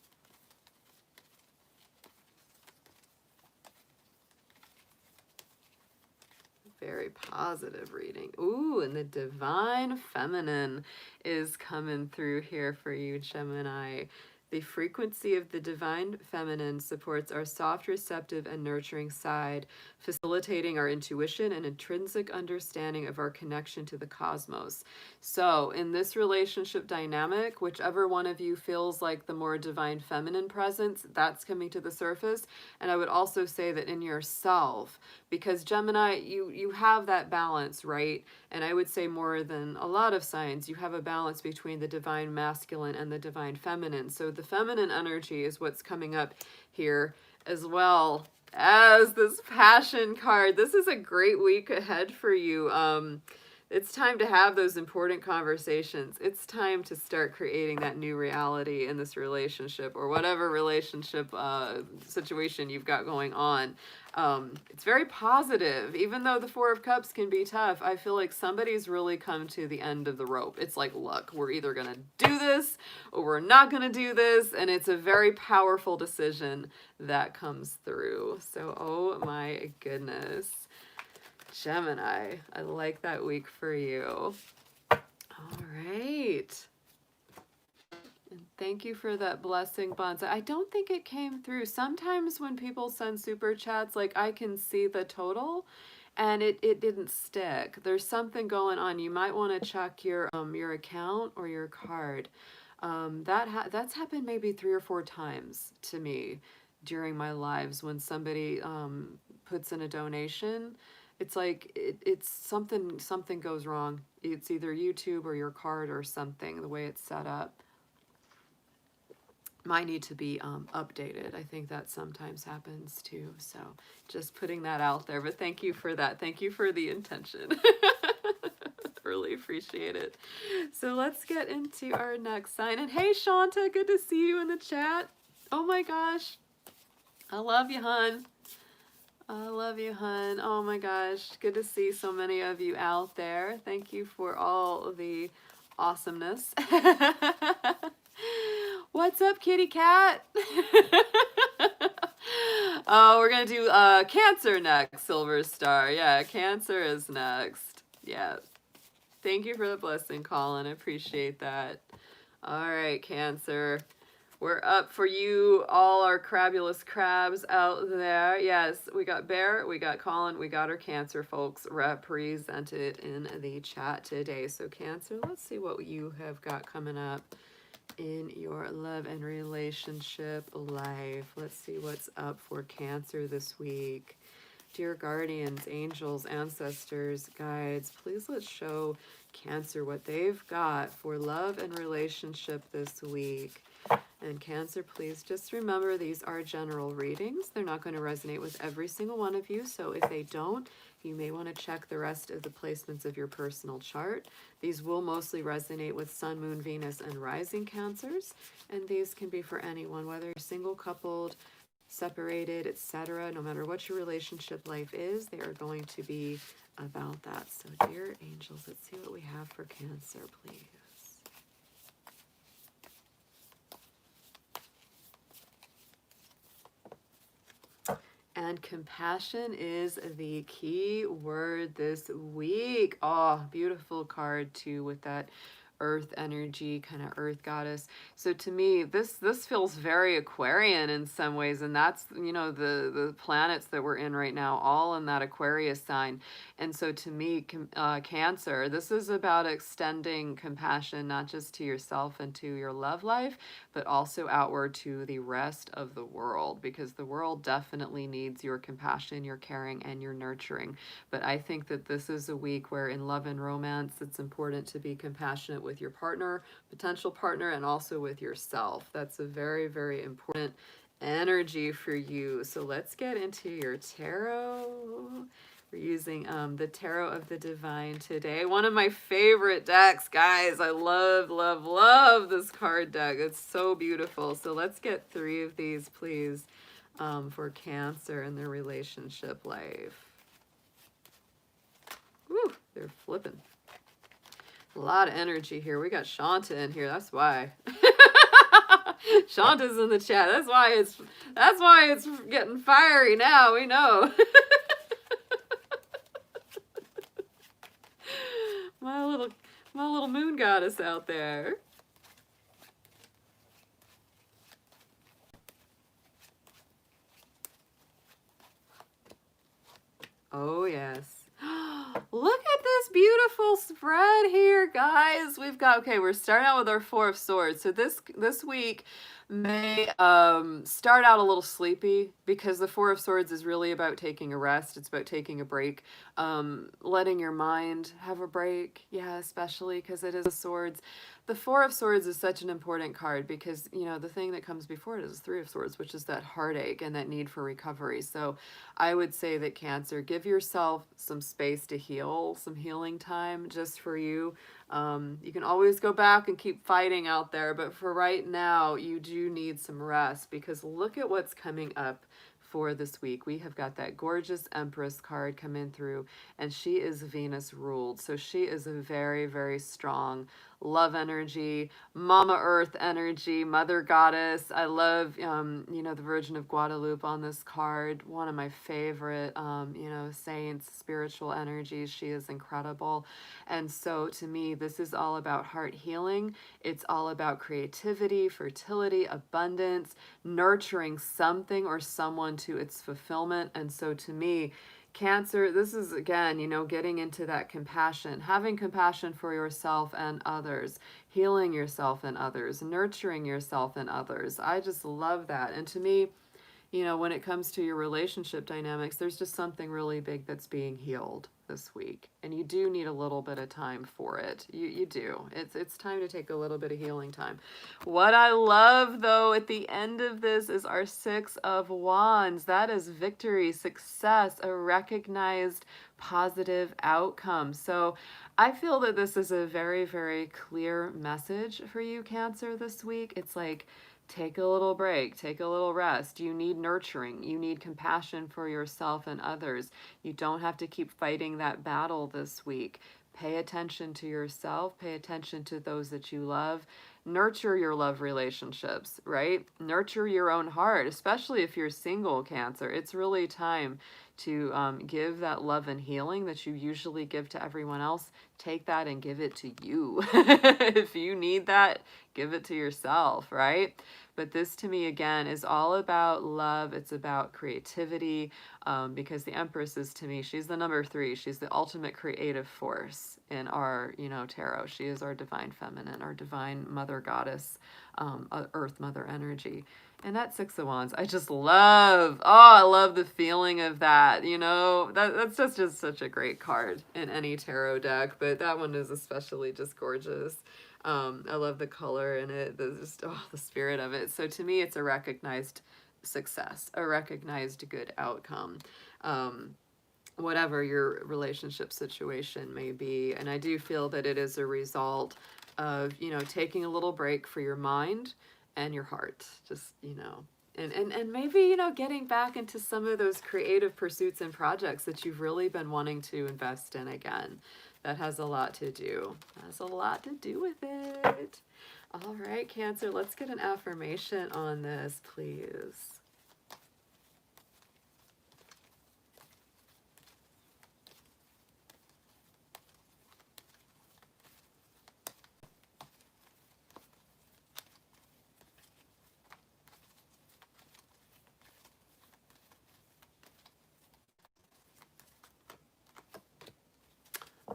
Very positive reading. Ooh, and the Divine Feminine is coming through here for you, Gemini. The frequency of the Divine Feminine supports our soft, receptive, and nurturing side, facilitating our intuition and intrinsic understanding of our connection to the cosmos. So in this relationship dynamic, whichever one of you feels like the more Divine Feminine presence, that's coming to the surface. And I would also say that in yourself, because Gemini, you have that balance, right? And I would say more than a lot of signs, you have a balance between the Divine Masculine and the Divine Feminine. So the feminine energy is what's coming up here, as well as this Passion card. This is a great week ahead for you. It's time to have those important conversations. It's time to start creating that new reality in this relationship, or whatever relationship situation you've got going on. It's very positive. Even though the 4 of Cups can be tough, I feel like somebody's really come to the end of the rope. It's like, look, we're either going to do this or we're not going to do this. And it's a very powerful decision that comes through. So, oh my goodness. Gemini, I like that week for you. All right. And Thank you for that blessing, Bonza. I don't think it came through. Sometimes when people send super chats, like I can see the total and it didn't stick. There's something going on. You might want to check your account or your card. That's happened maybe 3 or 4 times to me during my lives when somebody puts in a donation. It's like it's something goes wrong. It's either YouTube or your card or something, the way it's set up. Might need to be updated. I think that sometimes happens too. So just putting that out there. But thank you for that. Thank you for the intention. Really appreciate it. So let's get into our next sign. And hey, Shanta, good to see you in the chat. Oh my gosh. I love you, hun. I love you, hun. Oh my gosh. Good to see so many of you out there. Thank you for all the awesomeness. What's up, kitty cat? Oh, we're going to do Cancer next, Silver Star. Yeah, Cancer is next. Yeah. Thank you for the blessing, Colin. I appreciate that. All right, Cancer. We're up for you, all our crabulous crabs out there. Yes, we got Bear, we got Colin, we got our Cancer folks represented in the chat today. So Cancer, let's see what you have got coming up in your love and relationship life. Let's see what's up for Cancer this week. Dear guardians, angels, ancestors, guides, please let's show Cancer what they've got for love and relationship this week. And Cancer, please just remember these are general readings. They're not going to resonate with every single one of you. So if they don't, you may want to check the rest of the placements of your personal chart. These will mostly resonate with Sun, Moon, Venus, and rising Cancers. And these can be for anyone, whether you're single, coupled, separated, etc. No matter what your relationship life is, they are going to be about that. So dear angels, let's see what we have for Cancer, please. And compassion is the key word this week. Oh, beautiful card too with that earth energy, kind of earth goddess. So to me, this feels very Aquarian in some ways, and that's, you know, the planets that we're in right now, all in that Aquarius sign. And so to me, Cancer, this is about extending compassion not just to yourself and to your love life, but also outward to the rest of the world, because the world definitely needs your compassion, your caring, and your nurturing. But I think that this is a week where in love and romance, it's important to be compassionate with your partner, potential partner, and also with yourself. That's a very, very important energy for you. So let's get into your tarot. We're using the Tarot of the Divine today. One of my favorite decks, guys. I love, love, love this card deck. It's so beautiful. So let's get 3 of these, please, for Cancer and their relationship life. Woo, they're flipping. A lot of energy here. We got Shanta in here. That's why. Shanta's in the chat. That's why it's getting fiery now. We know. my little moon goddess out there. Oh yes. Look at this beautiful spread here, guys. We've got, okay, we're starting out with our 4 of Swords. So this week may start out a little sleepy because the 4 of Swords is really about taking a rest. It's about taking a break, letting your mind have a break. Yeah, especially because it is a Swords. The 4 of Swords is such an important card because, you know, the thing that comes before it is 3 of Swords, which is that heartache and that need for recovery. So I would say that Cancer, give yourself some space to heal, some healing time just for you. You can always go back and keep fighting out there, but for right now, you do need some rest because look at what's coming up for this week, we have got that gorgeous Empress card coming through, and she is Venus ruled. So she is a very, very strong love energy, Mama Earth energy, Mother Goddess. I love, you know, the Virgin of Guadalupe on this card. One of my favorite, you know, saints, spiritual energies. She is incredible. And so to me, this is all about heart healing. It's all about creativity, fertility, abundance, nurturing something or someone to its fulfillment. And so to me, Cancer, this is again, you know, getting into that compassion, having compassion for yourself and others, healing yourself and others, nurturing yourself and others. I just love that. And to me, you know, when it comes to your relationship dynamics, there's just something really big that's being healed this week. And you do need a little bit of time for it. You do. It's time to take a little bit of healing time. What I love, though, at the end of this is our Six of Wands. That is victory, success, a recognized positive outcome. So I feel that this is a very, very clear message for you, Cancer, this week. It's like, take a little break, take a little rest. You need nurturing. You need compassion for yourself and others. You don't have to keep fighting that battle this week. Pay attention to yourself. Pay attention to those that you love. Nurture your love relationships, right? Nurture your own heart, especially if you're single, Cancer. It's really time to give that love and healing that you usually give to everyone else. Take that and give it to you. If you need that, give it to yourself, right? But this to me, again, is all about love. It's about creativity, because the Empress is, to me, she's the number 3. She's the ultimate creative force in our, you know, tarot. She is our divine feminine, our divine mother goddess, earth mother energy. And that Six of Wands, I just love. Oh, I love the feeling of that. You know, that's just such a great card in any tarot deck. But that one is especially just gorgeous. I love the color in it, the spirit of it. So to me, it's a recognized success, a recognized good outcome, whatever your relationship situation may be. And I do feel that it is a result of, you know, taking a little break for your mind and your heart, just, you know, and maybe, you know, getting back into some of those creative pursuits and projects that you've really been wanting to invest in again. That has a lot to do. Has a lot to do with it. All right, Cancer, let's get an affirmation on this, please.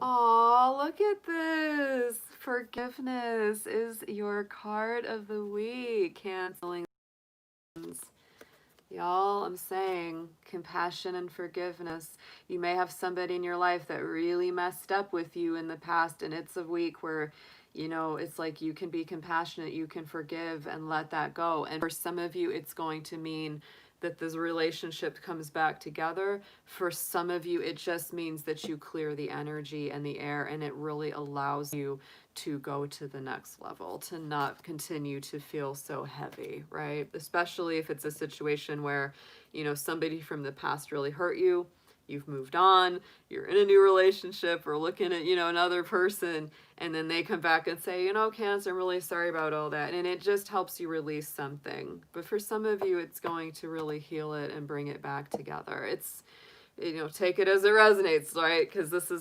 Aw, look at this. Forgiveness is your card of the week. Canceling. Y'all, I'm saying compassion and forgiveness. You may have somebody in your life that really messed up with you in the past, and it's a week where, you know, it's like you can be compassionate, you can forgive and let that go. And for some of you, it's going to mean that this relationship comes back together. For some of you, it just means that you clear the energy and the air, and it really allows you to go to the next level, to not continue to feel so heavy, right? Especially if it's a situation where, you know, somebody from the past really hurt you, you've moved on, you're in a new relationship, or looking at, you know, another person, and then they come back and say, you know, Cancer, I'm really sorry about all that. And it just helps you release something. But for some of you, it's going to really heal it and bring it back together. It's, you know, take it as it resonates, right? Because this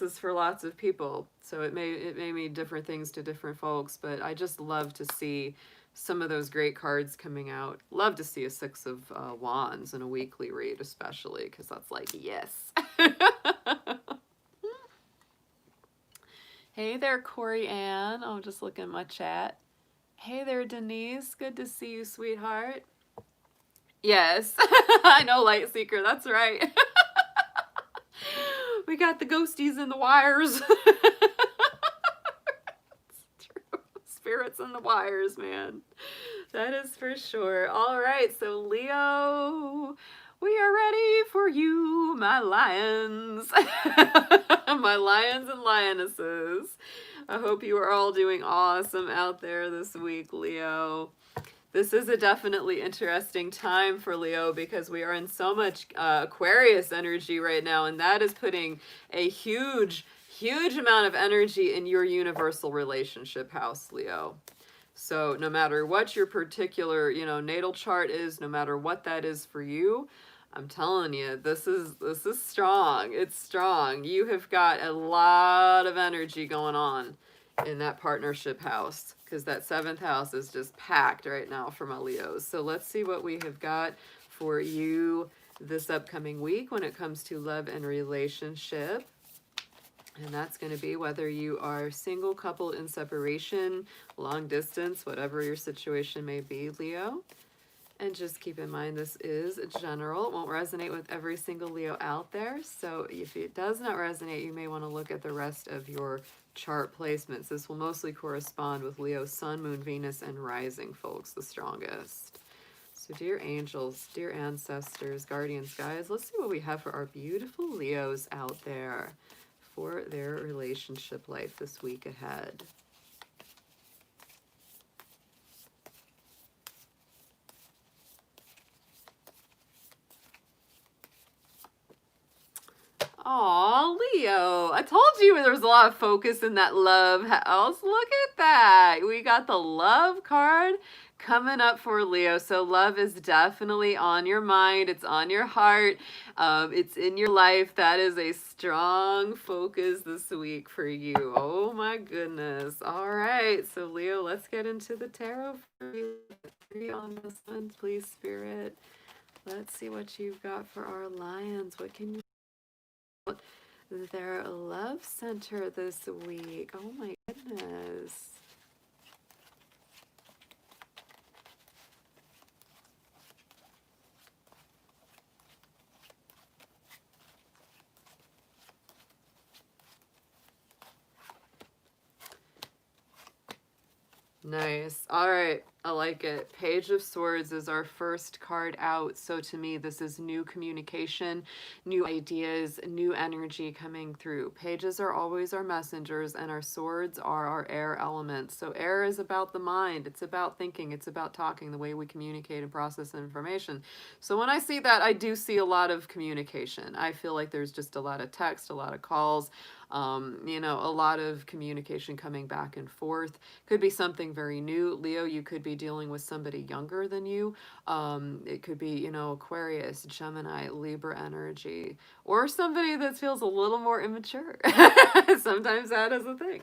is for lots of people. So it may mean different things to different folks, but I just love to see some of those great cards coming out. Love to see a Six of Wands in a weekly read, especially, because that's like, yes. Hey there, Corey Ann. Oh, just looking at my chat. Hey there, Denise. Good to see you, sweetheart. Yes, I know, Lightseeker. That's right. We got the ghosties and the wires. It's true. Spirits and the wires, man. That is for sure. All right, so Leo, we are ready for you, my lions. My lions and lionesses. I hope you are all doing awesome out there this week, Leo. This is a definitely interesting time for Leo because we are in so much Aquarius energy right now, and that is putting a huge amount of energy in your universal relationship house, Leo. So no matter what your particular, natal chart is, no matter what that is for you, I'm telling you, this is strong. It's strong. You have got a lot of energy going on in that partnership house because that seventh house is just packed right now for my Leos. So let's see what we have got for you this upcoming week when it comes to love and relationship. And that's going to be whether you are single, couple, in separation, long distance, whatever your situation may be, Leo. And just keep in mind, this is general. It won't resonate with every single Leo out there. So if it does not resonate, you may want to look at the rest of your chart placements. This will mostly correspond with Leo, Sun, Moon, Venus, and Rising, folks, the strongest. So dear angels, dear ancestors, guardians, guides, let's see what we have for our beautiful Leos out there for their relationship life this week ahead. Aw, Leo. I told you there was a lot of focus in that love house. Look at that. We got the love card coming up for Leo. So love is definitely on your mind. It's on your heart. It's in your life. That is a strong focus this week for you. Oh my goodness. All right. So Leo, let's get into the tarot for you. On this one, please, Spirit. Let's see what you've got for our lions. What can you their love center this week? Oh my goodness. Nice. All right. I like it. Page of Swords is our first card out. So to me, this is new communication, new ideas, new energy coming through. Pages are always our messengers, and our swords are our air elements. So air is about the mind. It's about thinking. It's about talking, the way we communicate and process information. So when I see that, I do see a lot of communication. I feel like there's just a lot of text, a lot of calls, a lot of communication coming back and forth. Could be something very new. Leo, you could be dealing with somebody younger than you. It could be, Aquarius, Gemini, Libra energy, or somebody that feels a little more immature. Sometimes that is a thing.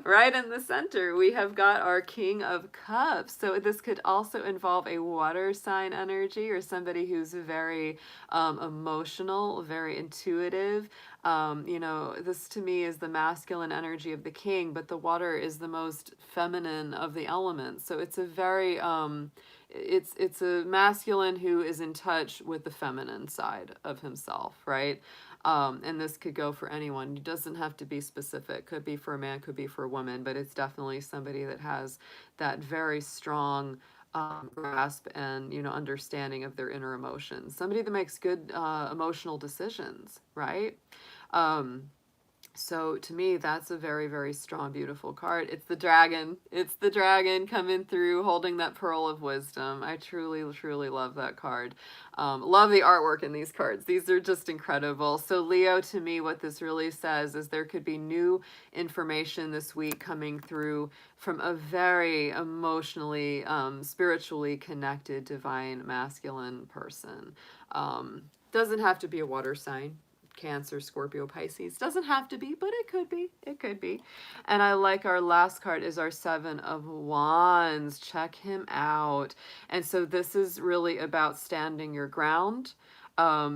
Right in the center, we have got our King of Cups. So this could also involve a water sign energy or somebody who's very emotional, very intuitive. This to me is the masculine energy of the king, but the water is the most feminine of the elements. So it's a very it's a masculine who is in touch with the feminine side of himself, right? And this could go for anyone. It doesn't have to be specific. Could be for a man, could be for a woman, but it's definitely somebody that has that very strong grasp and understanding of their inner emotions. Somebody that makes good emotional decisions, right? So to me, that's a very, very strong, beautiful card. It's the dragon. It's the dragon coming through, holding that pearl of wisdom. I truly, truly love that card. Love the artwork in these cards. These are just incredible. So Leo, to me, what this really says is there could be new information this week coming through from a very emotionally, spiritually connected, divine, masculine person. Doesn't have to be a water sign. Cancer, Scorpio, Pisces. Doesn't have to be, but it could be. It could be. And I like our last card is our Seven of Wands. Check him out. And so this is really about standing your ground,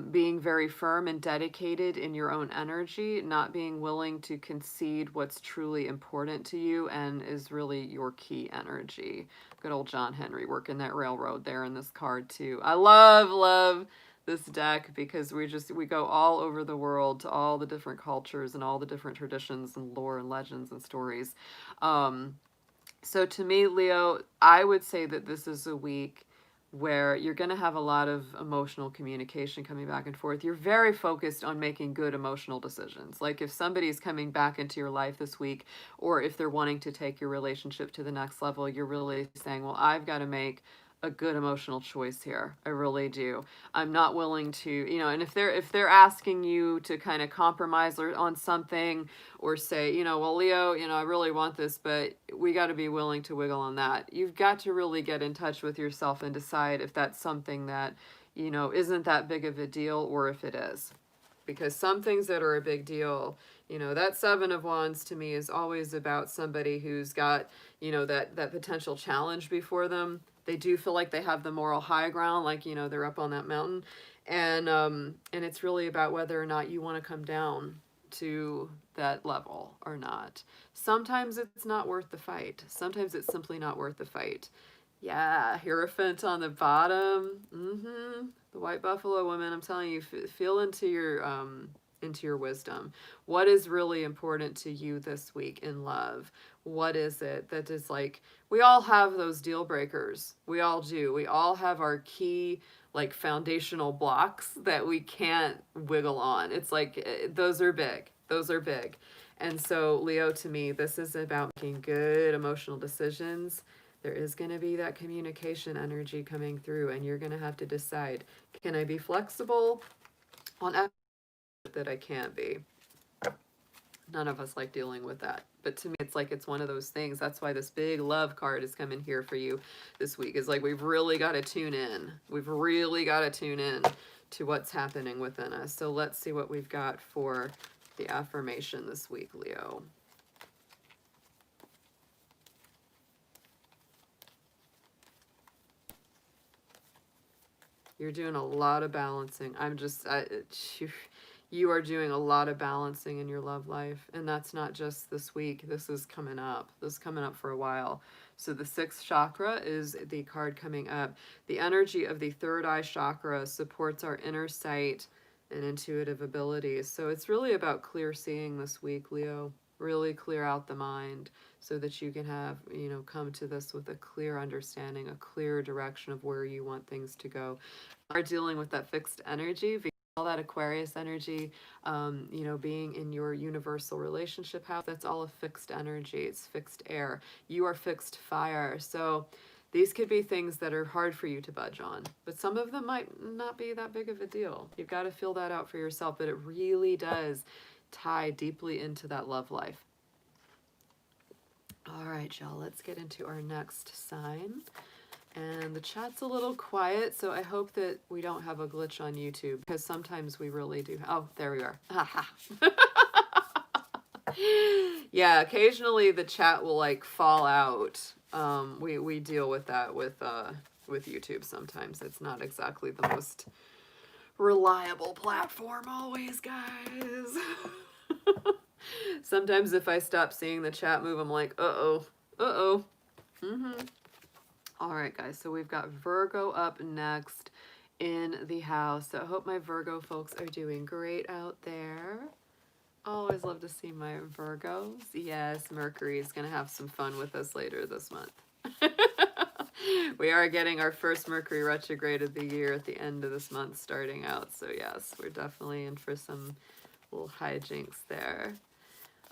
being very firm and dedicated in your own energy, not being willing to concede what's truly important to you and is really your key energy. Good old John Henry working that railroad there in this card too. I love this deck because we go all over the world to all the different cultures and all the different traditions and lore and legends and stories. So to me, Leo, I would say that this is a week where you're going to have a lot of emotional communication coming back and forth. You're very focused on making good emotional decisions. Like if somebody's coming back into your life this week, or if they're wanting to take your relationship to the next level, you're really saying, well, I've got to make a good emotional choice here. I really do. I'm not willing to, and if they're asking you to kind of compromise or on something, or say, well, Leo, I really want this, but we got to be willing to wiggle on that. You've got to really get in touch with yourself and decide if that's something that, isn't that big of a deal, or if it is. Because some things that are a big deal, that Seven of Wands to me is always about somebody who's got, that potential challenge before them. They do feel like they have the moral high ground, like, they're up on that mountain. And it's really about whether or not you want to come down to that level or not. Sometimes it's not worth the fight. Sometimes it's simply not worth the fight. Yeah, Hierophant on the bottom. The White Buffalo woman, I'm telling you, feel into your wisdom. What is really important to you this week in love? What is it that is like, we all have those deal breakers. We all do. We all have our key, like, foundational blocks that we can't wiggle on. It's like, those are big. Those are big. And so, Leo, to me, this is about making good emotional decisions. There is going to be that communication energy coming through, and you're going to have to decide, can I be flexible on that I can't be? None of us like dealing with that. But to me, it's like, it's one of those things. That's why this big love card is coming here for you this week. It's like, we've really got to tune in. We've really got to tune in to what's happening within us. So let's see what we've got for the affirmation this week, Leo. You're doing a lot of balancing. You are doing a lot of balancing in your love life. And that's not just this week. This is coming up. This is coming up for a while. So the 6th chakra is the card coming up. The energy of the 3rd eye chakra supports our inner sight and intuitive abilities. So it's really about clear seeing this week, Leo. Really clear out the mind so that you can have, come to this with a clear understanding, a clear direction of where you want things to go. Are dealing with that fixed energy, all that Aquarius energy, being in your universal relationship house, that's all a fixed energy. It's fixed air. You are fixed fire. So these could be things that are hard for you to budge on, but some of them might not be that big of a deal. You've got to feel that out for yourself, but it really does tie deeply into that love life. All right, y'all, let's get into our next sign. And the chat's a little quiet, so I hope that we don't have a glitch on YouTube, because sometimes we really do. Oh, there we are. Yeah, occasionally the chat will like fall out. We deal with that with YouTube sometimes. It's not exactly the most reliable platform always, guys. Sometimes if I stop seeing the chat move, I'm like, uh-oh. All right, guys, so we've got Virgo up next in the house. So I hope my Virgo folks are doing great out there. Always love to see my Virgos. Yes, Mercury is going to have some fun with us later this month. We are getting our first Mercury retrograde of the year at the end of this month starting out. So yes, we're definitely in for some little hijinks there.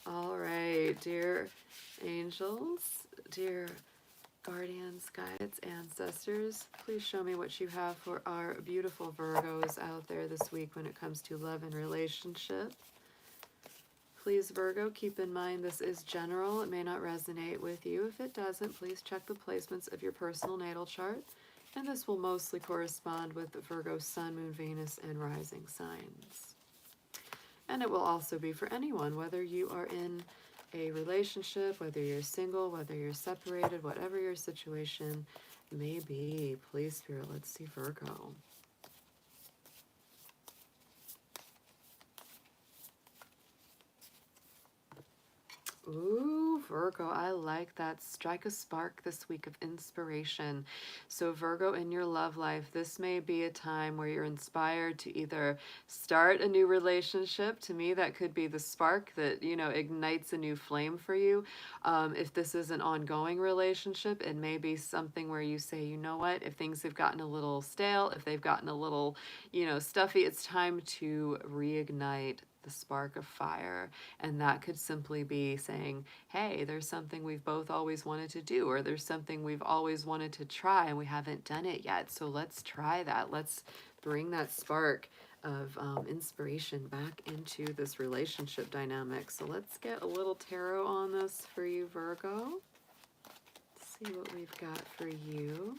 All right, dear angels, dear guardians, guides, ancestors, please show me what you have for our beautiful Virgos out there this week when it comes to love and relationship. Please, Virgo, keep in mind this is general. It may not resonate with you. If it doesn't, please check the placements of your personal natal chart, and this will mostly correspond with Virgo's Sun, Moon, Venus, and rising signs. And it will also be for anyone, whether you are in a relationship, whether you're single, whether you're separated, whatever your situation may be. Please, Spirit, let's see Virgo. Ooh, Virgo, I like that. Strike a spark this week of inspiration. So, Virgo, in your love life, this may be a time where you're inspired to either start a new relationship. To me, that could be the spark that, ignites a new flame for you. If this is an ongoing relationship, it may be something where you say, you know what, if things have gotten a little stale, if they've gotten a little, stuffy, it's time to reignite the spark of fire. And that could simply be saying, hey, there's something we've both always wanted to do, or there's something we've always wanted to try and we haven't done it yet. So let's try that. Let's bring that spark of inspiration back into this relationship dynamic. So let's get a little tarot on this for you, Virgo. See what we've got for you.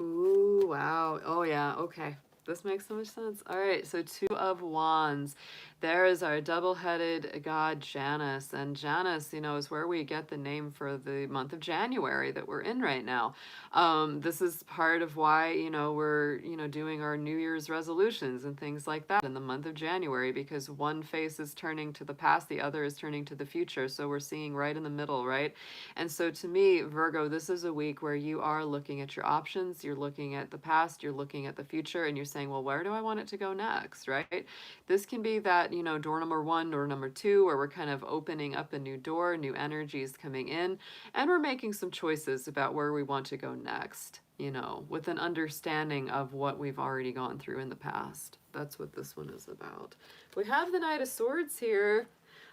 Ooh, wow. Oh, yeah. Okay. This makes so much sense. All right. So, Two of Wands. There is our double-headed god Janus. And Janus, is where we get the name for the month of January that we're in right now. This is part of why, we're, doing our New Year's resolutions and things like that in the month of January, because one face is turning to the past, the other is turning to the future. So we're seeing right in the middle, right? And so to me, Virgo, this is a week where you are looking at your options, you're looking at the past, you're looking at the future, and you're saying, well, where do I want it to go next, right? This can be that, door number one or number two, where we're kind of opening up a new door, new energies coming in, and we're making some choices about where we want to go next, with an understanding of what we've already gone through in the past. That's what this one is about. We have the Knight of Swords here.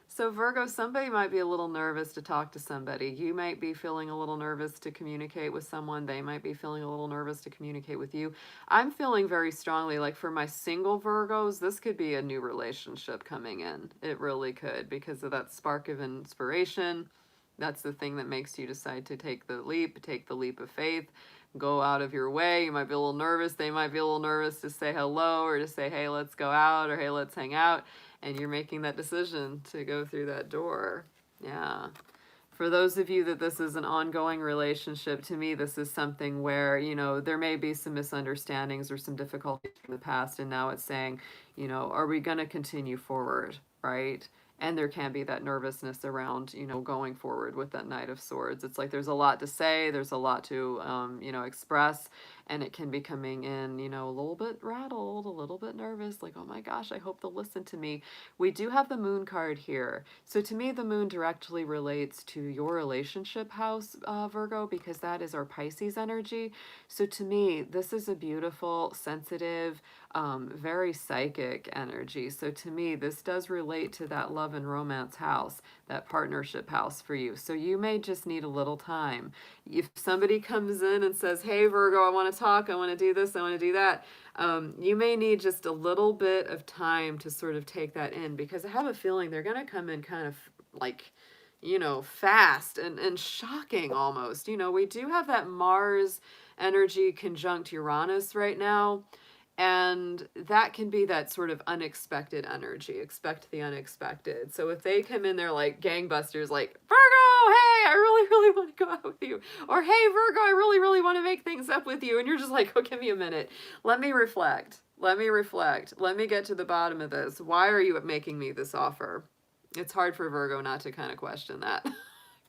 So Virgo, somebody might be a little nervous to talk to somebody. You might be feeling a little nervous to communicate with someone. They might be feeling a little nervous to communicate with you. I'm feeling very strongly, like for my single Virgos, this could be a new relationship coming in. It really could, because of that spark of inspiration. That's the thing that makes you decide to take the leap of faith, go out of your way. You might be a little nervous. They might be a little nervous to say hello or to say, hey, let's go out, or hey, let's hang out. And you're making that decision to go through that door. Yeah. For those of you that this is an ongoing relationship, to me, this is something where, there may be some misunderstandings or some difficulties in the past. And now it's saying, are we going to continue forward, right? And there can be that nervousness around, going forward with that Knight of Swords. It's like there's a lot to say, there's a lot to, express, and it can be coming in, a little bit rattled, a little bit nervous, like, oh my gosh, I hope they'll listen to me. We do have the Moon card here. So to me, the Moon directly relates to your relationship house, Virgo, because that is our Pisces energy. So to me, this is a beautiful, sensitive, very psychic energy. So to me, this does relate to that love and romance house, that partnership house for you. So you may just need a little time. If somebody comes in and says, hey, Virgo, I want to talk, I want to do this, I want to do that, you may need just a little bit of time to sort of take that in, because I have a feeling they're going to come in kind of like, fast and shocking almost. We do have that Mars energy conjunct Uranus right now. And that can be that sort of unexpected energy. Expect the unexpected. So if they come in there like gangbusters, like, Virgo, hey, I really, really want to go out with you. Or, hey, Virgo, I really, really want to make things up with you. And you're just like, oh, give me a minute. Let me reflect. Let me reflect. Let me get to the bottom of this. Why are you making me this offer? It's hard for Virgo not to kind of question that.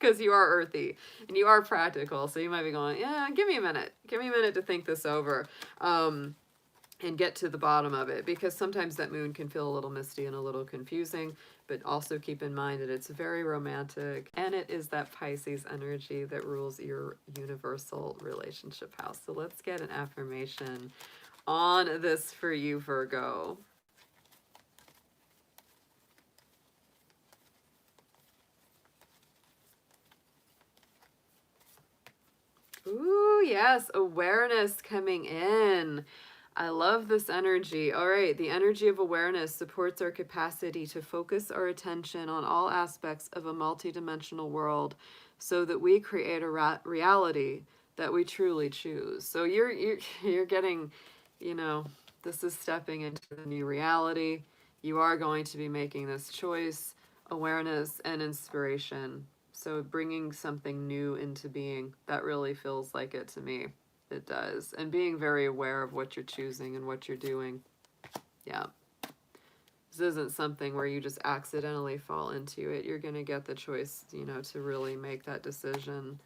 Because you are earthy and you are practical. So you might be going, yeah, give me a minute. Give me a minute to think this over. And get to the bottom of it, because sometimes that moon can feel a little misty and a little confusing, but also keep in mind that it's very romantic, and it is that Pisces energy that rules your universal relationship house. So let's get an affirmation on this for you, Virgo. Ooh, yes, awareness coming in. I love this energy. All right, the energy of awareness supports our capacity to focus our attention on all aspects of a multidimensional world so that we create a reality that we truly choose. So you're getting, you know, this is stepping into the new reality. You are going to be making this choice, awareness, and inspiration. So bringing something new into being, that really feels like it to me. It does. And being very aware of what you're choosing and what you're doing. Yeah. This isn't something where you just accidentally fall into it. You're going to get the choice, you know, to really make that decision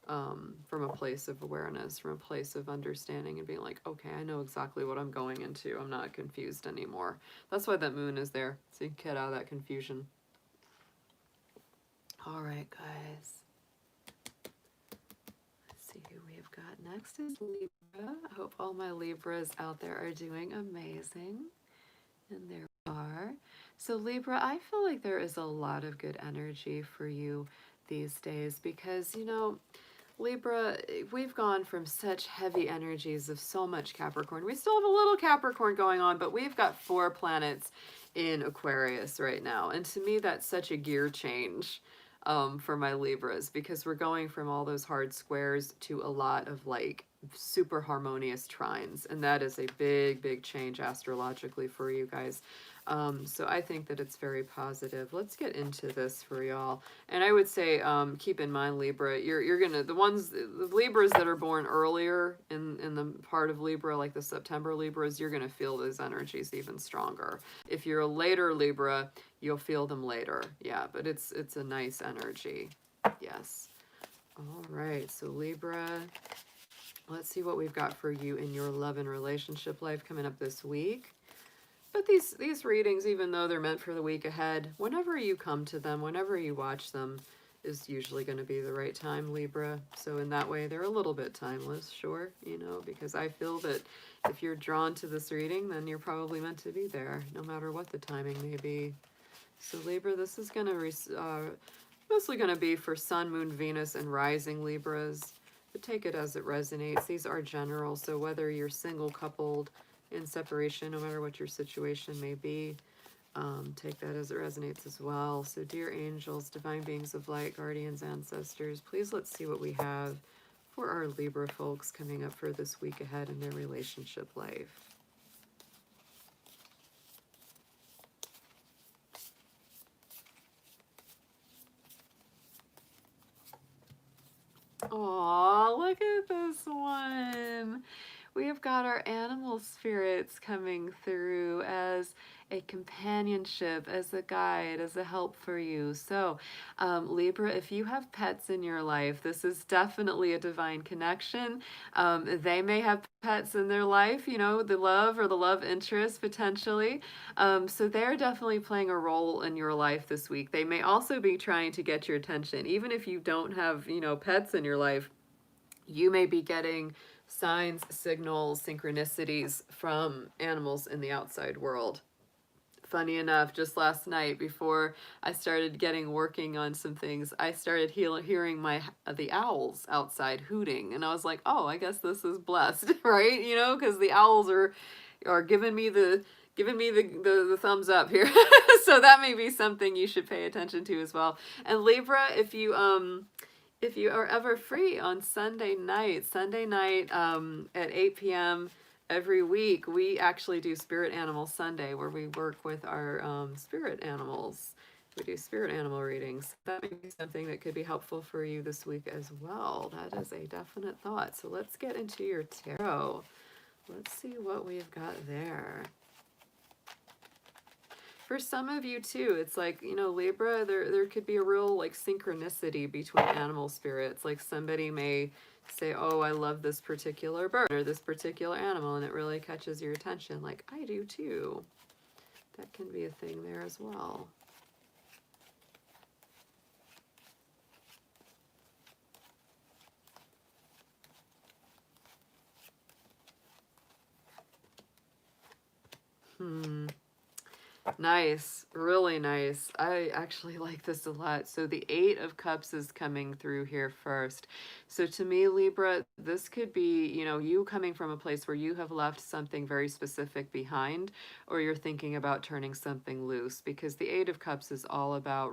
from a place of awareness, from a place of understanding and being like, okay, I know exactly what I'm going into. I'm not confused anymore. That's why that moon is there, so you can get out of that confusion. All right, guys. Let's see who we've got next is Libra. I hope all my Libras out there are doing amazing. And there we are. So Libra, I feel like there is a lot of good energy for you these days because, you know, Libra, we've gone from such heavy energies of so much Capricorn. We still have a little Capricorn going on, but we've got 4 planets in Aquarius right now. And to me, that's such a gear change for my Libras because we're going from all those hard squares to a lot of like super harmonious trines. And that is a big, big change astrologically for you guys. So I think that it's very positive. Let's get into this for y'all. And I would say, keep in mind, Libra, you're gonna, the Libras that are born earlier in the part of Libra, like the September Libras, you're gonna feel those energies even stronger. If you're a later Libra, you'll feel them later. Yeah, but it's a nice energy. Yes. All right, so Libra, let's see what we've got for you in your love and relationship life coming up this week. But these readings, even though they're meant for the week ahead, whenever you come to them, whenever you watch them, is usually going to be the right time, Libra. So in that way, they're a little bit timeless, sure, you know, because I feel that if you're drawn to this reading, then you're probably meant to be there, no matter what the timing may be. So Libra, this is going to mostly going to be for Sun, Moon, Venus, and Rising Libras. But take it as it resonates. These are general, so whether you're single, coupled, in separation, no matter what your situation may be, take that as it resonates as well. So dear angels, divine beings of light, guardians, ancestors, please let's see what we have for our Libra folks coming up for this week ahead in their relationship life. Aw, look at this one. We have got our animal spirits coming through as a companionship, as a guide, as a help for you. So, Libra, if you have pets in your life, this is definitely a divine connection. They may have pets in their life, you know, the love or the love interest potentially. So they're definitely playing a role in your life this week. They may also be trying to get your attention. Even if you don't have, you know, pets in your life, you may be getting signs, signals, synchronicities from animals in the outside world. Funny enough, just last night before I started working on some things, I started hearing the owls outside hooting, and I was like, oh, I guess this is blessed, right? You know, because the owls are giving me the thumbs up here. So that may be something you should pay attention to as well. And Libra, if you are ever free on Sunday night at 8 p.m. every week, we actually do Spirit Animal Sunday where we work with our spirit animals. We do spirit animal readings. That may be something that could be helpful for you this week as well. That is a definite thought. So let's get into your tarot. Let's see what we've got there. For some of you too, it's like, you know, Libra, there could be a real like synchronicity between animal spirits. Like somebody may say, oh, I love this particular bird or this particular animal, and it really catches your attention. Like, I do too. That can be a thing there as well. Nice, really nice. I actually like this a lot. So the 8 of Cups is coming through here first. So to me, Libra, this could be, you know, you coming from a place where you have left something very specific behind, or you're thinking about turning something loose, because the 8 of Cups is all about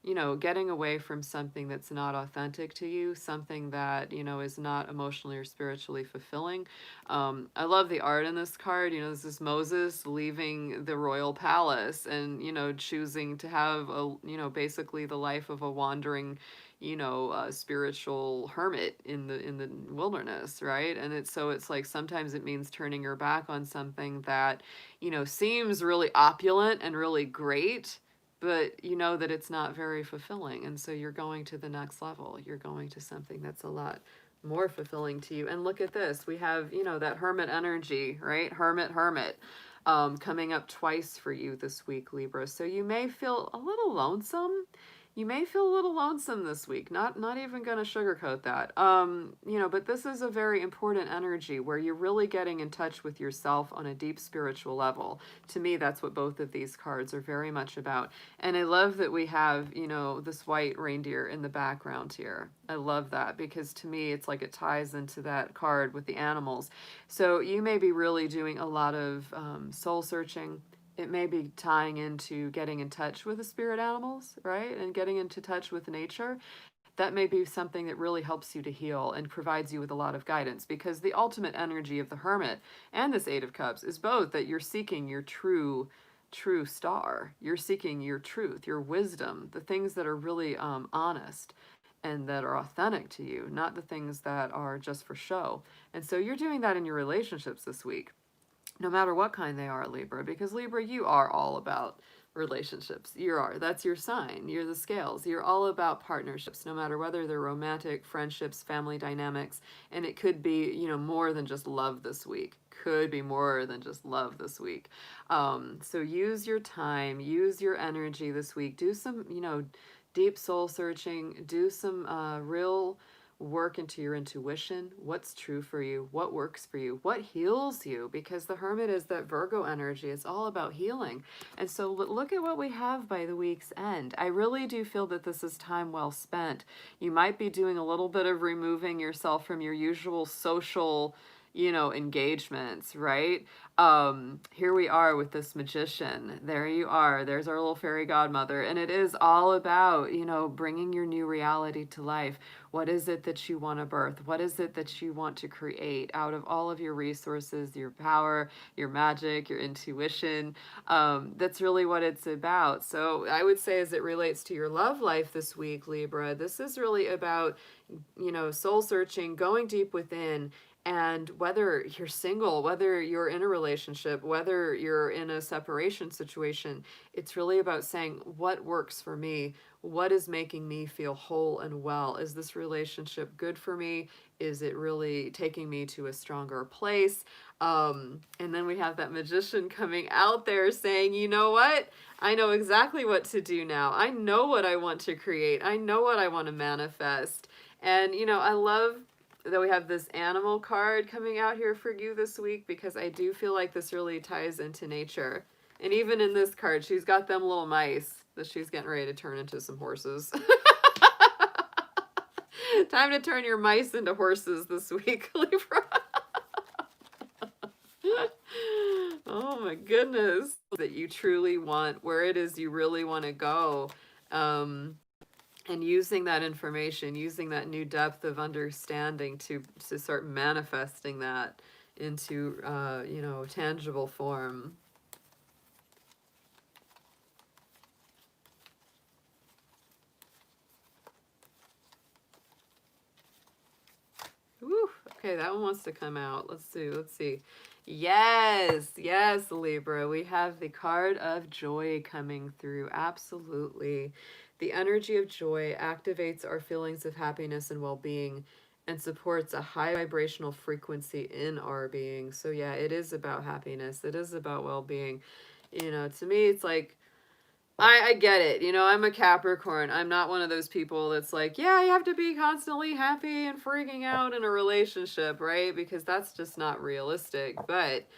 you know, getting away from something that's not authentic to you, something that, you know, is not emotionally or spiritually fulfilling. I love the art in this card. You know, this is Moses leaving the royal palace and, you know, choosing to have a, you know, basically the life of a wandering, you know, spiritual hermit in the wilderness, right? And it's so it's like sometimes it means turning your back on something that, you know, seems really opulent and really great, but you know that it's not very fulfilling. And so you're going to the next level. You're going to something that's a lot more fulfilling to you. And look at this. We have, you know, that hermit energy, right? Hermit, hermit, coming up twice for you this week, Libra. So you may feel a little lonesome. You may feel a little lonesome this week. Not even going to sugarcoat that. You know, but this is a very important energy where you're really getting in touch with yourself on a deep spiritual level. To me, that's what both of these cards are very much about. And I love that we have, you know, this white reindeer in the background here. I love that because to me, it's like it ties into that card with the animals. So you may be really doing a lot of soul searching. It may be tying into getting in touch with the spirit animals, right? And getting into touch with nature. That may be something that really helps you to heal and provides you with a lot of guidance, because the ultimate energy of the hermit and this Eight of Cups is both that you're seeking your true star. You're seeking your truth, your wisdom, the things that are really honest and that are authentic to you, not the things that are just for show. And so you're doing that in your relationships this week, no matter what kind they are, Libra, because Libra, you are all about relationships. That's your sign. You're the scales. You're all about partnerships, no matter whether they're romantic, friendships, family dynamics. And it could be, you know, more than just love this week. Could be more than just love this week. So use your time, use your energy this week. Do some, you know, deep soul searching. Do some real work into your intuition. What's true for you? What works for you? What heals you? Because the hermit is that Virgo energy. It's all about healing. And so look at what we have by the week's end. I really do feel that this is time well spent. You might be doing a little bit of removing yourself from your usual social, you know, engagements, right? Here we are with this magician. There you are. There's our little fairy godmother. And it is all about, you know, bringing your new reality to life. What is it that you want to birth? What is it that you want to create out of all of your resources, your power, your magic, your intuition? That's really what it's about. So I would say, as it relates to your love life this week, Libra, this is really about, you know, soul searching, going deep within. And whether you're single, whether you're in a relationship, whether you're in a separation situation, it's really about saying, what works for me? What is making me feel whole and well? Is this relationship good for me? Is it really taking me to a stronger place? And then we have that magician coming out there saying, you know what? I know exactly what to do now. I know what I want to create. I know what I want to manifest. And, you know, I love that we have this animal card coming out here for you this week, because I do feel like this really ties into nature. And even in this card, she's got them little mice that she's getting ready to turn into some horses. Time to turn your mice into horses this week, Libra. Oh my goodness. That you truly want, where it is you really want to go. And using that information, using that new depth of understanding to start manifesting that into, you know, tangible form. Woo. Okay, that one wants to come out. Let's see. Yes, Libra. We have the card of joy coming through. Absolutely. The energy of joy activates our feelings of happiness and well-being and supports a high vibrational frequency in our being. So yeah, it is about happiness. It is about well-being. You know, to me, it's like, I get it. You know, I'm a Capricorn. I'm not one of those people that's like, yeah, you have to be constantly happy and freaking out in a relationship, right? Because that's just not realistic. But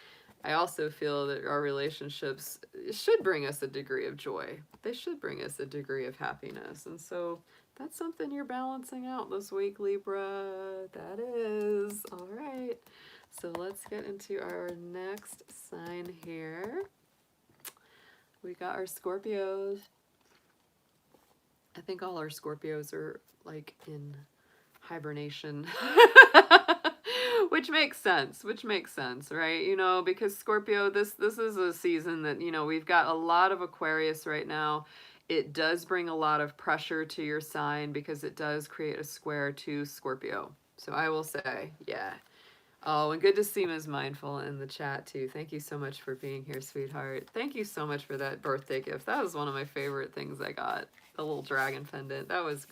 I also feel that our relationships should bring us a degree of joy. They should bring us a degree of happiness. And so that's something you're balancing out this week, Libra. That is. All right. So let's get into our next sign here. We got our Scorpios. I think all our Scorpios are like in hibernation. Which makes sense, right? Because Scorpio, this is a season that, we've got a lot of Aquarius right now. It does bring a lot of pressure to your sign because it does create a square to Scorpio. So I will say, yeah. Oh, and good to see Ms. Mindful in the chat too. Thank you so much for being here, sweetheart. Thank you so much for that birthday gift. That was one of my favorite things I got. The little dragon pendant. That was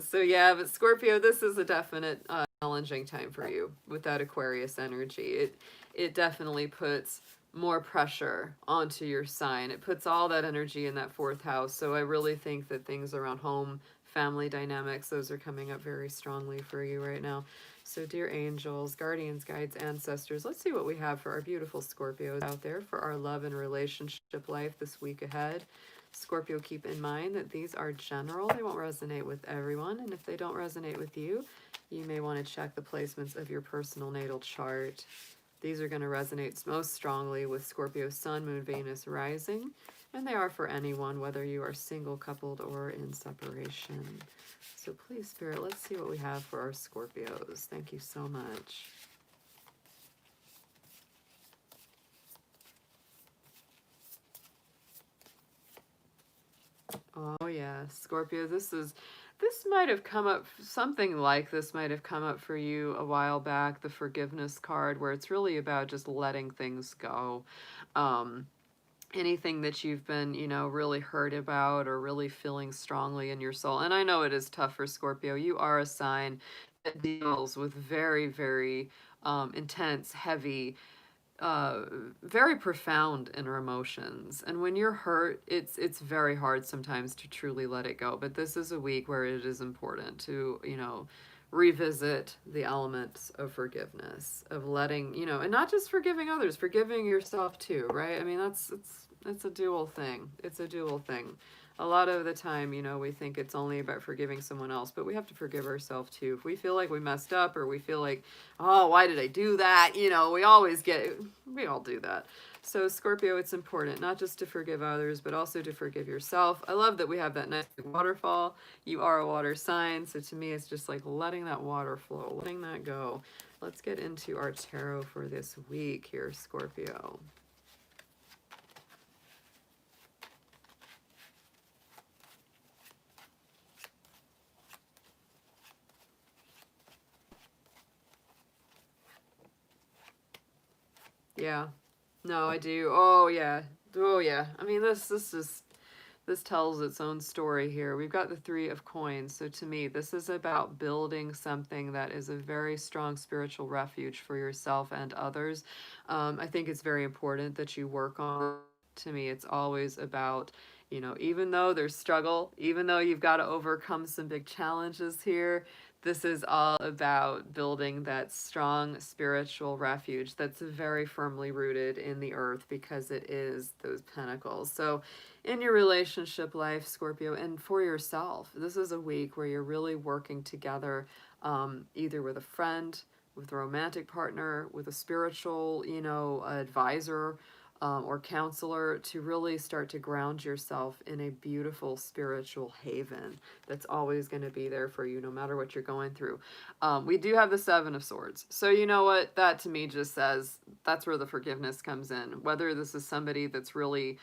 so yeah, but Scorpio, this is a definite challenging time for you with that Aquarius energy. It definitely puts more pressure onto your sign. It puts all that energy in that fourth house. So I really think that things around home, family dynamics, those are coming up very strongly for you right now. So dear angels, guardians, guides, ancestors, let's see what we have for our beautiful Scorpios out there for our love and relationship life this week ahead. Scorpio, keep in mind that these are general. They won't resonate with everyone. And if they don't resonate with you, you may want to check the placements of your personal natal chart. These are going to resonate most strongly with Scorpio Sun, Moon, Venus, Rising. And they are for anyone, whether you are single, coupled, or in separation. So please, Spirit, let's see what we have for our Scorpios. Thank you so much. Oh yeah, Scorpio, this might have come up, something like this might have come up for you a while back, the forgiveness card, where it's really about just letting things go. Anything that you've been, really hurt about or really feeling strongly in your soul. And I know it is tough for Scorpio. You are a sign that deals with very, very intense, heavy, uh, very profound inner emotions. And when you're hurt, it's very hard sometimes to truly let it go. But this is a week where it is important to, revisit the elements of forgiveness, of letting, and not just forgiving others, forgiving yourself too, right? I mean, it's a dual thing. It's a dual thing. A lot of the time, we think it's only about forgiving someone else, but we have to forgive ourselves too. If we feel like we messed up or we feel like, oh, why did I do that? We all do that. So Scorpio, it's important not just to forgive others, but also to forgive yourself. I love that we have that nice waterfall. You are a water sign, so to me, it's just like letting that water flow, letting that go. Let's get into our tarot for this week here, Scorpio. Yeah. No, I do. Oh yeah. Oh yeah. I mean, this tells its own story here. We've got the Three of Coins. So to me, this is about building something that is a very strong spiritual refuge for yourself and others. I think it's very important that you work on. To me, it's always about, even though there's struggle, even though you've got to overcome some big challenges here, this is all about building that strong spiritual refuge that's very firmly rooted in the earth because it is those pentacles. So in your relationship life, Scorpio, and for yourself, this is a week where you're really working together, either with a friend, with a romantic partner, with a spiritual, advisor, or counselor, to really start to ground yourself in a beautiful spiritual haven that's always going to be there for you no matter what you're going through. We do have the Seven of Swords. So you know what? That to me just says that's where the forgiveness comes in. Whether this is somebody that's really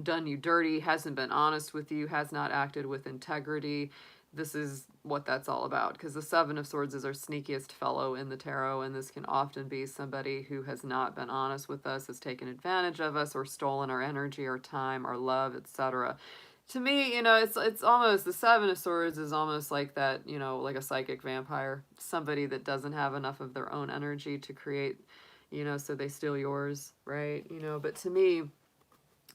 done you dirty, hasn't been honest with you, has not acted with integrity, this is what that's all about, because the Seven of Swords is our sneakiest fellow in the tarot, and this can often be somebody who has not been honest with us, has taken advantage of us, or stolen our energy, our time, our love, etc. To me, it's almost, the Seven of Swords is almost like that, like a psychic vampire, somebody that doesn't have enough of their own energy to create, so they steal yours, right? But to me,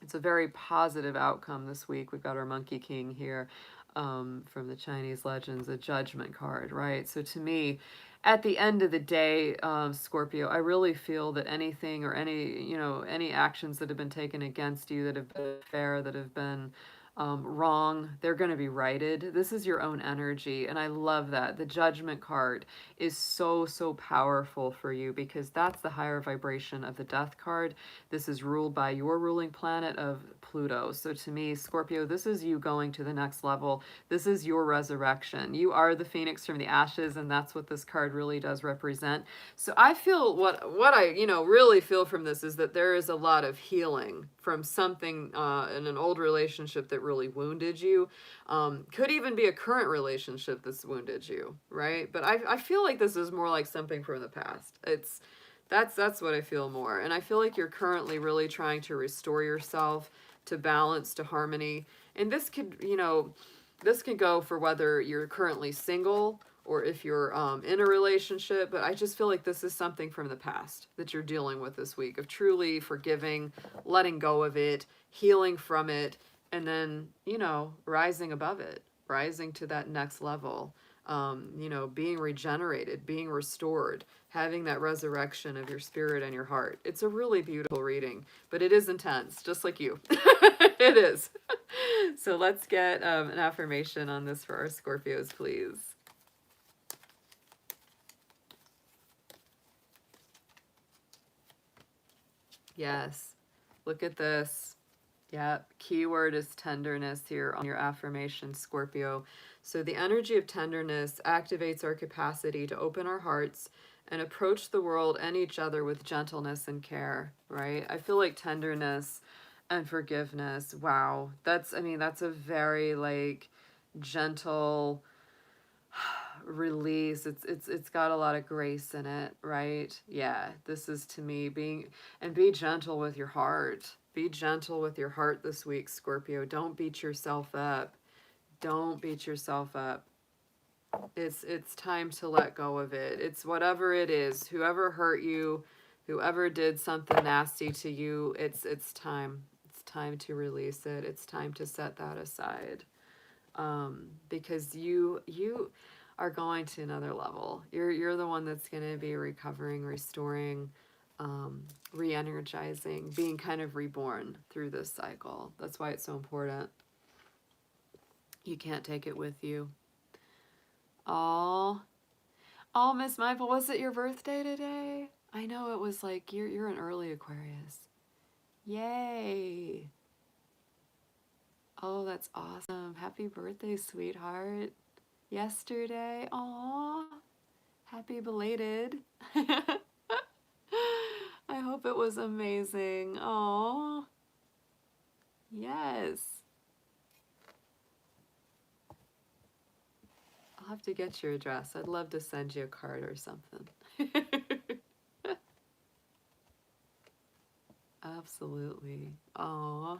it's a very positive outcome this week. We've got our Monkey King here, from the Chinese legends, a judgment card, right? So to me, at the end of the day, Scorpio, I really feel that anything or any actions that have been taken against you that have been fair, that have been wrong, they're going to be righted. This is your own energy, and I love that. The Judgment card is so, so powerful for you because that's the higher vibration of the Death card. This is ruled by your ruling planet of Pluto. So to me, Scorpio, this is you going to the next level. This is your resurrection. You are the phoenix from the ashes, and that's what this card really does represent. So I feel what I really feel from this is that there is a lot of healing from something in an old relationship that really wounded you. Could even be a current relationship that's wounded you, right? But I feel like this is more like something from the past. That's what I feel more. And I feel like you're currently really trying to restore yourself to balance, to harmony. And this could, this can go for whether you're currently single or if you're in a relationship, but I just feel like this is something from the past that you're dealing with this week of truly forgiving, letting go of it, healing from it, and then, rising above it, rising to that next level, being regenerated, being restored, having that resurrection of your spirit and your heart. It's a really beautiful reading, but it is intense, just like you. It is. So let's get an affirmation on this for our Scorpios, please. Yes. Look at this. Yep. Keyword is tenderness here on your affirmation, Scorpio. So the energy of tenderness activates our capacity to open our hearts and approach the world and each other with gentleness and care, right? I feel like tenderness and forgiveness. Wow. That's a very gentle release. It's got a lot of grace in it, right? Yeah, this is to me be gentle with your heart. Be gentle with your heart this week, Scorpio. Don't beat yourself up. Don't beat yourself up. It's time to let go of it. It's whatever it is, whoever hurt you, whoever did something nasty to you, it's time. It's time to release it. It's time to set that aside. Because you are going to another level. You're the one that's going to be recovering, restoring, re-energizing, being kind of reborn through this cycle. That's why it's so important. You can't take it with you. Oh, Miss Mindful, was it your birthday today? I know it was like you're an early Aquarius. Yay. Oh, that's awesome. Happy birthday, sweetheart. Yesterday. Aw. Happy belated. I hope it was amazing. Aw. Yes. I'll have to get your address. I'd love to send you a card or something. Absolutely. Aw.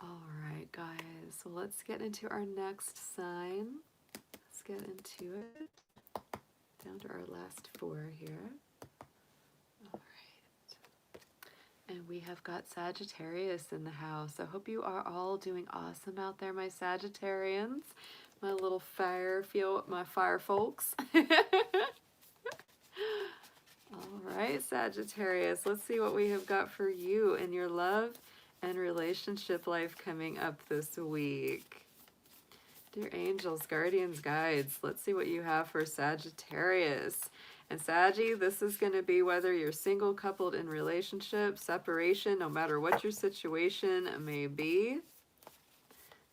All right, guys. So let's get into our next sign. Let's get into it. Down to our last 4 here. All right. And we have got Sagittarius in the house. I hope you are all doing awesome out there, my Sagittarians. My little fire folks. All right, Sagittarius. Let's see what we have got for you in your love and relationship life coming up this week. Dear angels, guardians, guides, let's see what you have for Sagittarius. And Saggy, this is going to be whether you're single, coupled, in relationship, separation, no matter what your situation may be.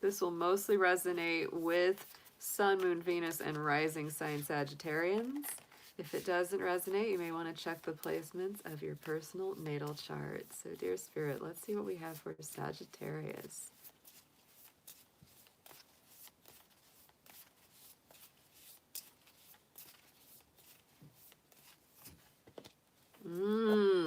This will mostly resonate with Sun, Moon, Venus, and Rising sign Sagittarians. If it doesn't resonate, you may want to check the placements of your personal natal chart. So, dear Spirit, let's see what we have for Sagittarius.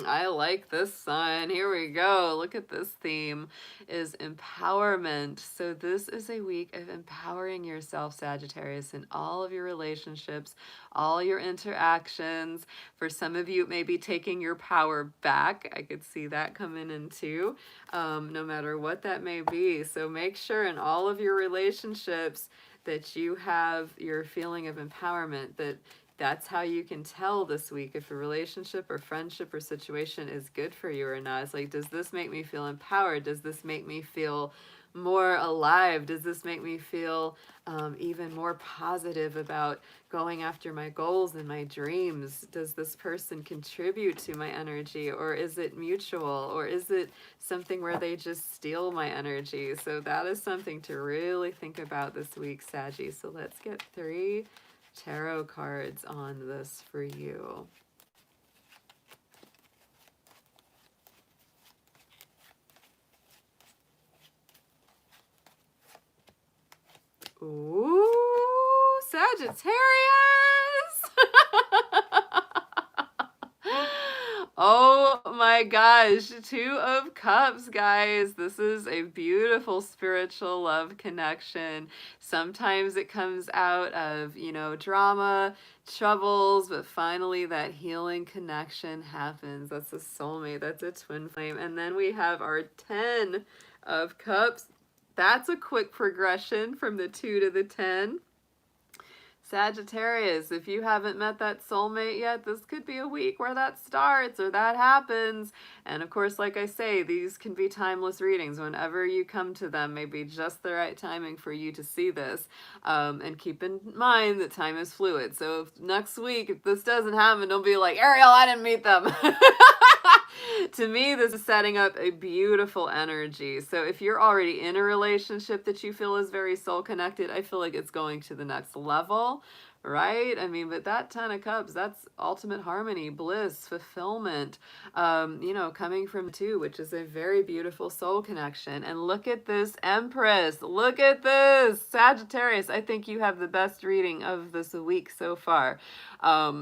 I like this sign. Here we go. Look at this theme is empowerment. So this is a week of empowering yourself, Sagittarius, in all of your relationships, all your interactions. For some of you, it may be taking your power back. I could see that coming in too, no matter what that may be. So make sure in all of your relationships that you have your feeling of empowerment, that's how you can tell this week if a relationship or friendship or situation is good for you or not. It's like, does this make me feel empowered? Does this make me feel more alive? Does this make me feel even more positive about going after my goals and my dreams? Does this person contribute to my energy, or is it mutual, or is it something where they just steal my energy? So that is something to really think about this week, Saggy. So let's get 3 tarot cards on this for you. Ooh, Sagittarius! Oh my gosh, 2 of Cups, guys. This is a beautiful spiritual love connection. Sometimes it comes out of, you know, drama, troubles, but finally that healing connection happens. That's a soulmate, that's a twin flame. And then we have our 10 of Cups. That's a quick progression from the 2 to the 10. Sagittarius, if you haven't met that soulmate yet, this could be a week where that starts or that happens. And of course, like I say, these can be timeless readings. Whenever you come to them, may be just the right timing for you to see this. And keep in mind that time is fluid. So if next week, if this doesn't happen, don't be like, Ariel, I didn't meet them. To me, this is setting up a beautiful energy. So if you're already in a relationship that you feel is very soul connected, I feel like it's going to the next level, right? I mean, but that 10 of Cups, that's ultimate harmony, bliss, fulfillment, you know, coming from 2, which is a very beautiful soul connection. And look at this Empress. Look at this Sagittarius. I think you have the best reading of this week so far.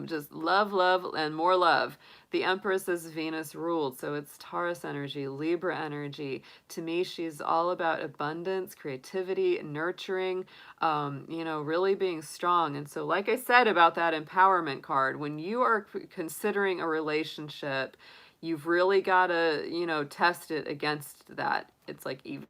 Just love, love, and more love. The Empress is Venus ruled, so it's Taurus energy, Libra energy. To me, she's all about abundance, creativity, nurturing, you know, really being strong. And so, like I said about that empowerment card, when you are considering a relationship, you've really got to, you know, test it against that. It's like, even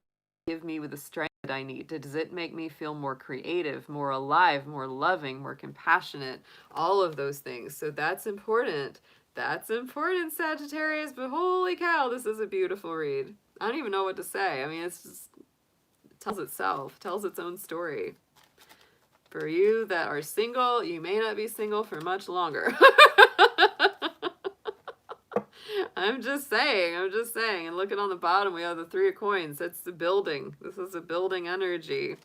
give me with the strength that I need. Does it make me feel more creative, more alive, more loving, more compassionate? All of those things. So that's important. That's important, Sagittarius, but holy cow, this is a beautiful read. I don't even know what to say. I mean, it's just, it tells itself, tells its own story. For you that are single, you may not be single for much longer. I'm just saying. And look at on the bottom, we have the 3 of Coins. That's the building. This is a building energy.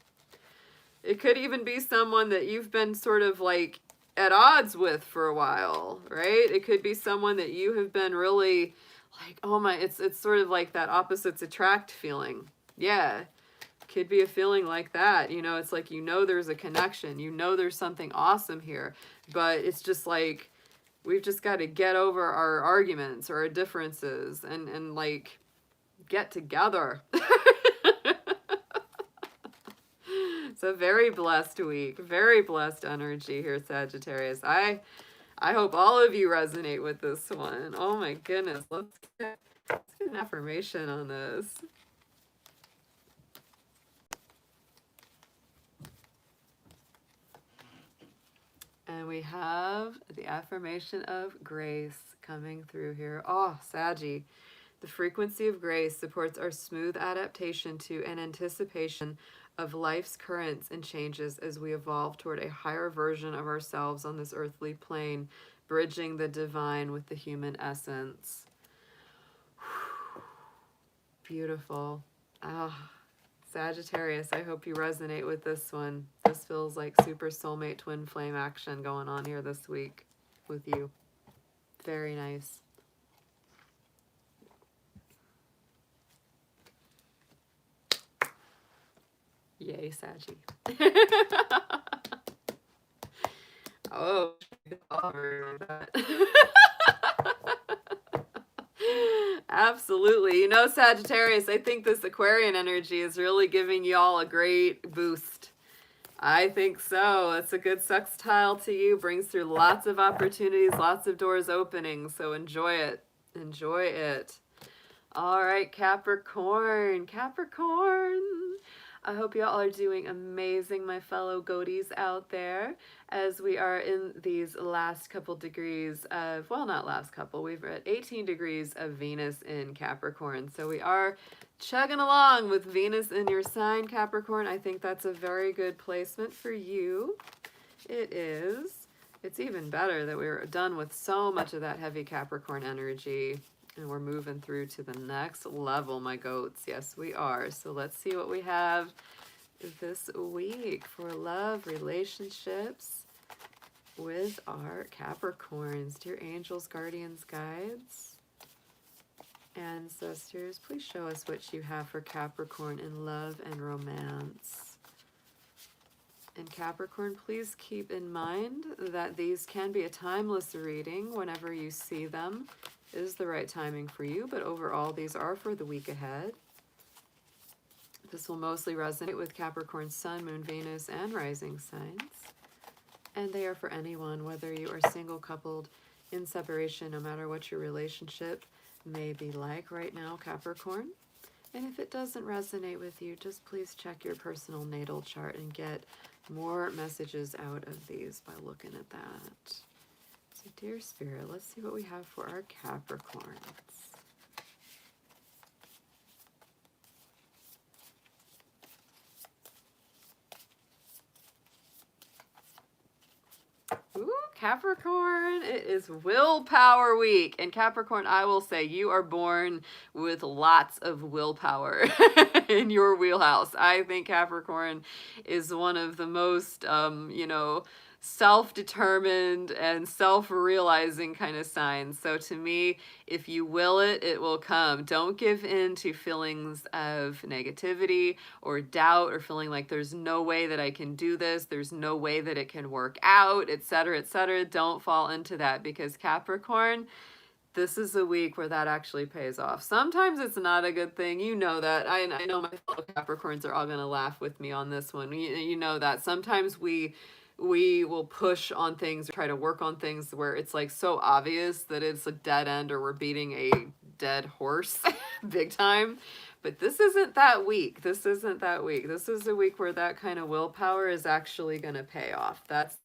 It could even be someone that you've been sort of like at odds with for a while, right? It could be someone that you have been really like, oh my, it's sort of like that opposites attract feeling. Yeah, could be a feeling like that. You know, it's like, you know, there's a connection, you know, there's something awesome here, but it's just like, we've just got to get over our arguments or our differences and like get together. It's a very blessed week, very blessed energy here, Sagittarius. I hope all of you resonate with this one. Oh my goodness, let's get an affirmation on this. And we have the affirmation of grace coming through here. Oh, Saggy. The frequency of grace supports our smooth adaptation to and anticipation of life's currents and changes as we evolve toward a higher version of ourselves on this earthly plane, bridging the divine with the human essence. Beautiful. Ah, Sagittarius, I hope you resonate with this one. This feels like super soulmate twin flame action going on here this week with you. Very nice. Yay, Saggy. Oh, that. Absolutely. You know, Sagittarius, I think this Aquarian energy is really giving y'all a great boost. I think so. It's a good sextile to you. Brings through lots of opportunities, lots of doors opening. So enjoy it. Enjoy it. All right, Capricorn. Capricorn. I hope y'all are doing amazing, my fellow goaties out there, as we are in these last couple degrees of, well, not last couple, we've at 18 degrees of Venus in Capricorn. So we are chugging along with Venus in your sign, Capricorn. I think that's a very good placement for you. It is. It's even better that we're done with so much of that heavy Capricorn energy. And we're moving through to the next level, my goats. Yes, we are. So let's see what we have this week for love, relationships with our Capricorns. Dear angels, guardians, guides, ancestors, please show us what you have for Capricorn in love and romance. And Capricorn, please keep in mind that these can be a timeless reading. Whenever you see them is the right timing for you, but overall these are for the week ahead. This will mostly resonate with Capricorn Sun, Moon, Venus, and rising signs. And they are for anyone, whether you are single, coupled, in separation, no matter what your relationship may be like right now, Capricorn. And if it doesn't resonate with you, just please check your personal natal chart and get more messages out of these by looking at that. So dear Spirit, let's see what we have for our Capricorns. Ooh, Capricorn, it is willpower week. And Capricorn, I will say you are born with lots of willpower in your wheelhouse. I think Capricorn is one of the most, self-determined and self-realizing kind of signs. So to me, if you will it, it will come. Don't give in to feelings of negativity or doubt or feeling like there's no way that I can do this, there's no way that it can work out, etc., etc. Don't fall into that, because Capricorn, this is a week where that actually pays off. Sometimes it's not a good thing. You know that. I know my fellow Capricorns are all going to laugh with me on this one. You know that. Sometimes we will push on things, try to work on things where it's like so obvious that it's a dead end or we're beating a dead horse big time. But this isn't that week. This isn't that week. This is a week where that kind of willpower is actually going to pay off. Let's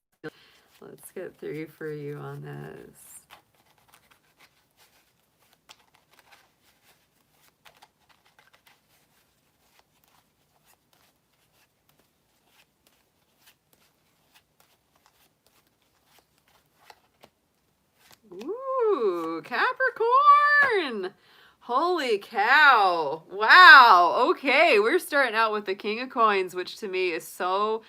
get 3 for you on this. Ooh, Capricorn! Holy cow. Wow. Okay, we're starting out with the King of Coins, which to me is so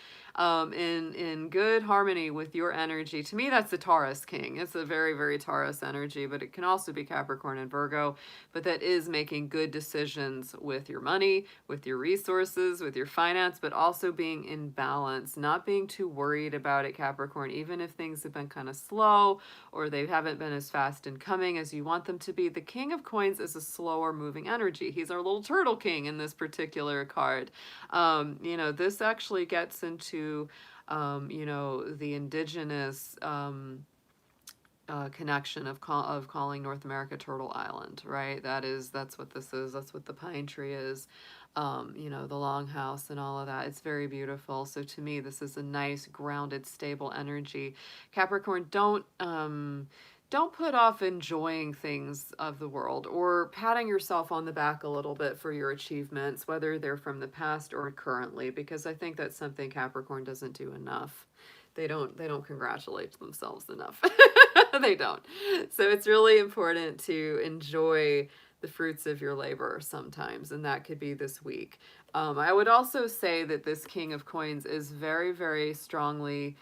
in good harmony with your energy. To me, that's the Taurus King. It's a very, very Taurus energy, but it can also be Capricorn and Virgo. But that is making good decisions with your money, with your resources, with your finance, but also being in balance, not being too worried about it, Capricorn, even if things have been kind of slow or they haven't been as fast in coming as you want them to be. The King of Coins is a slower moving energy. He's our little turtle king in this particular card. This actually gets into, the indigenous connection of calling North America Turtle Island, right? That's what this is. That's what the pine tree is. The longhouse and all of that. It's very beautiful. So to me, this is a nice, grounded, stable energy. Capricorn, don't put off enjoying things of the world or patting yourself on the back a little bit for your achievements, whether they're from the past or currently, because I think that's something Capricorn doesn't do enough. They don't congratulate themselves enough. They don't. So it's really important to enjoy the fruits of your labor sometimes, and that could be this week. I would also say that this King of Coins is very, very strongly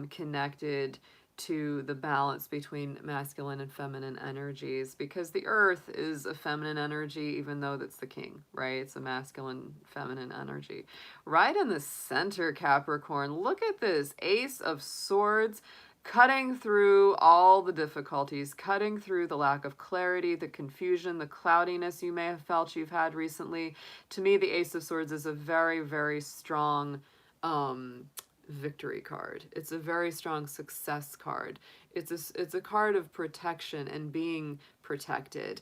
connected to the balance between masculine and feminine energies, because the earth is a feminine energy, even though that's the king, right? It's a masculine, feminine energy. Right in the center, Capricorn, look at this Ace of Swords, cutting through all the difficulties, cutting through the lack of clarity, the confusion, the cloudiness you may have felt you've had recently. To me, the Ace of Swords is a very, very strong victory card. It's a very strong success card. It's a card of protection and being protected.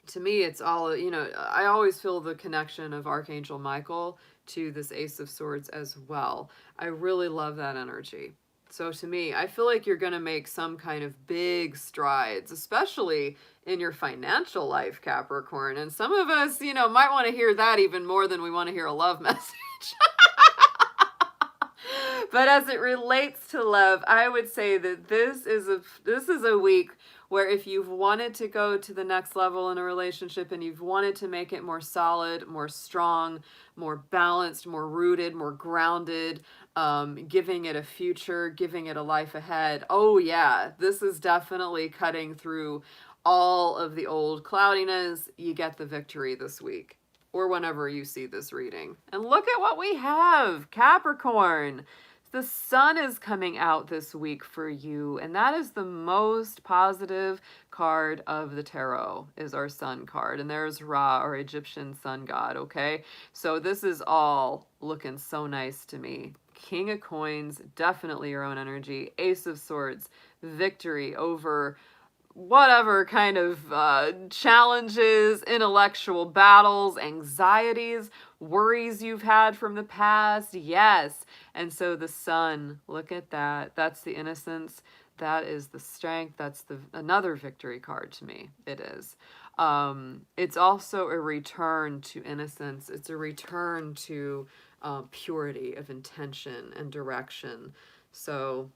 to me, it's all, I always feel the connection of Archangel Michael to this Ace of Swords as well. I really love that energy. So to me, I feel like you're going to make some kind of big strides, especially in your financial life, Capricorn. And some of us, might want to hear that even more than we want to hear a love message. But as it relates to love, I would say that this is a week where if you've wanted to go to the next level in a relationship and you've wanted to make it more solid, more strong, more balanced, more rooted, more grounded, giving it a future, giving it a life ahead. Oh yeah, this is definitely cutting through all of the old cloudiness. You get the victory this week or whenever you see this reading. And look at what we have, Capricorn. The sun is coming out this week for you, and that is the most positive card of the tarot, is our sun card. And there's Ra, our Egyptian sun god, okay? So this is all looking so nice to me. King of Coins, definitely your own energy. Ace of Swords, victory over whatever kind of challenges, intellectual battles, anxieties, worries you've had from the past. Yes. And so the sun, look at that. That's the innocence. That is the strength. That's another victory card to me. It is. It's also a return to innocence. It's a return to purity of intention and direction. So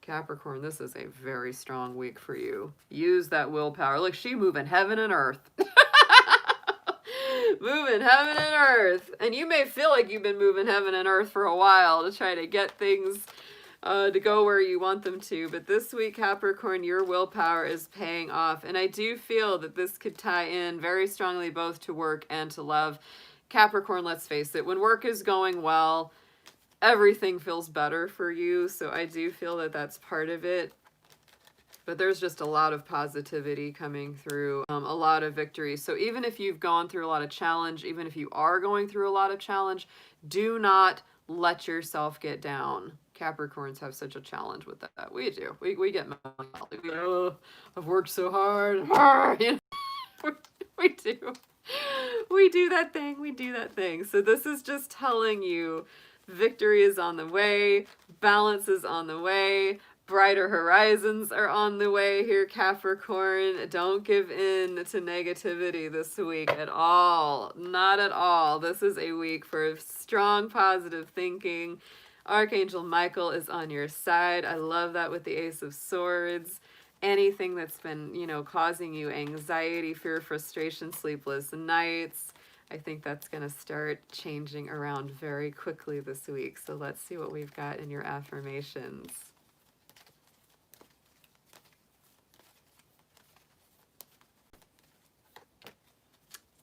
Capricorn, this is a very strong week for you. Use that willpower. Look, she moving heaven and earth. Moving heaven and earth. And you may feel like you've been moving heaven and earth for a while to try to get things to go where you want them to. But this week, Capricorn, your willpower is paying off. And I do feel that this could tie in very strongly both to work and to love. Capricorn, let's face it, when work is going well, everything feels better for you. So I do feel that that's part of it. But there's just a lot of positivity coming through, a lot of victory. So even if you've gone through a lot of challenge, even if you are going through a lot of challenge, do not let yourself get down. Capricorns have such a challenge with that. We do. We get melancholy. Oh, I've worked so hard. You know? We do. We do that thing. We do that thing. So this is just telling you victory is on the way. Balance is on the way. Brighter horizons are on the way here, Capricorn. Don't give in to negativity this week at all. Not at all. This is a week for strong positive thinking. Archangel Michael is on your side. I love that with the Ace of Swords. Anything that's been, causing you anxiety, fear, frustration, sleepless nights, I think that's going to start changing around very quickly this week. So let's see what we've got in your affirmations.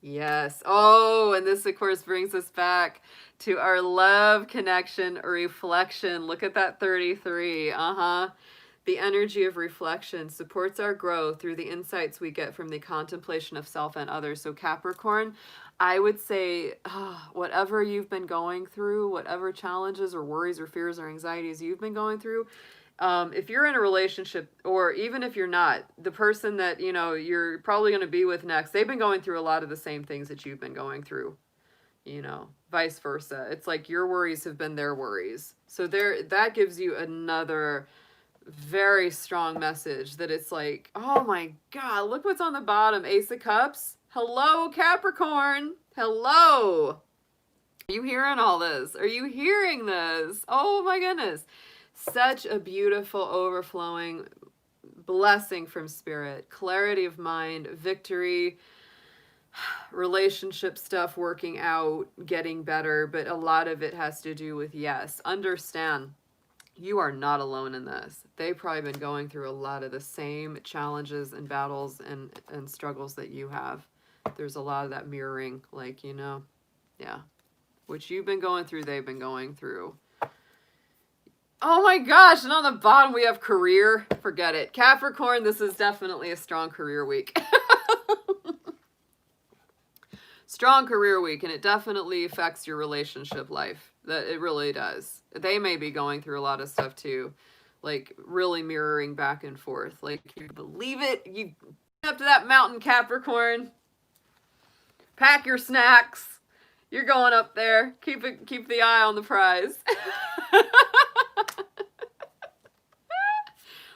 Yes. Oh, and this, of course, brings us back to our love connection reflection. Look at that 33. The energy of reflection supports our growth through the insights we get from the contemplation of self and others. So Capricorn, I would say whatever you've been going through, whatever challenges or worries or fears or anxieties you've been going through, if you're in a relationship, or even if you're not, the person that, you're probably going to be with next, they've been going through a lot of the same things that you've been going through, vice versa. It's like your worries have been their worries. So that gives you another very strong message that it's like, oh my God, look what's on the bottom. Ace of Cups. Hello, Capricorn. Hello. Are you hearing all this? Are you hearing this? Oh my goodness. Such a beautiful overflowing blessing from spirit, clarity of mind, victory, relationship stuff working out, getting better, but a lot of it has to do with, yes, understand you are not alone in this. They've probably been going through a lot of the same challenges and battles and struggles that you have. There's a lot of that mirroring, yeah. What you've been going through, they've been going through. Oh my gosh, and on the bottom we have career. Forget it. Capricorn, this is definitely a strong career week. Strong career week, and it definitely affects your relationship life. That it really does. They may be going through a lot of stuff too, like really mirroring back and forth. Like, you believe it? You up to that mountain, Capricorn. Pack your snacks. You're going up there. Keep the eye on the prize.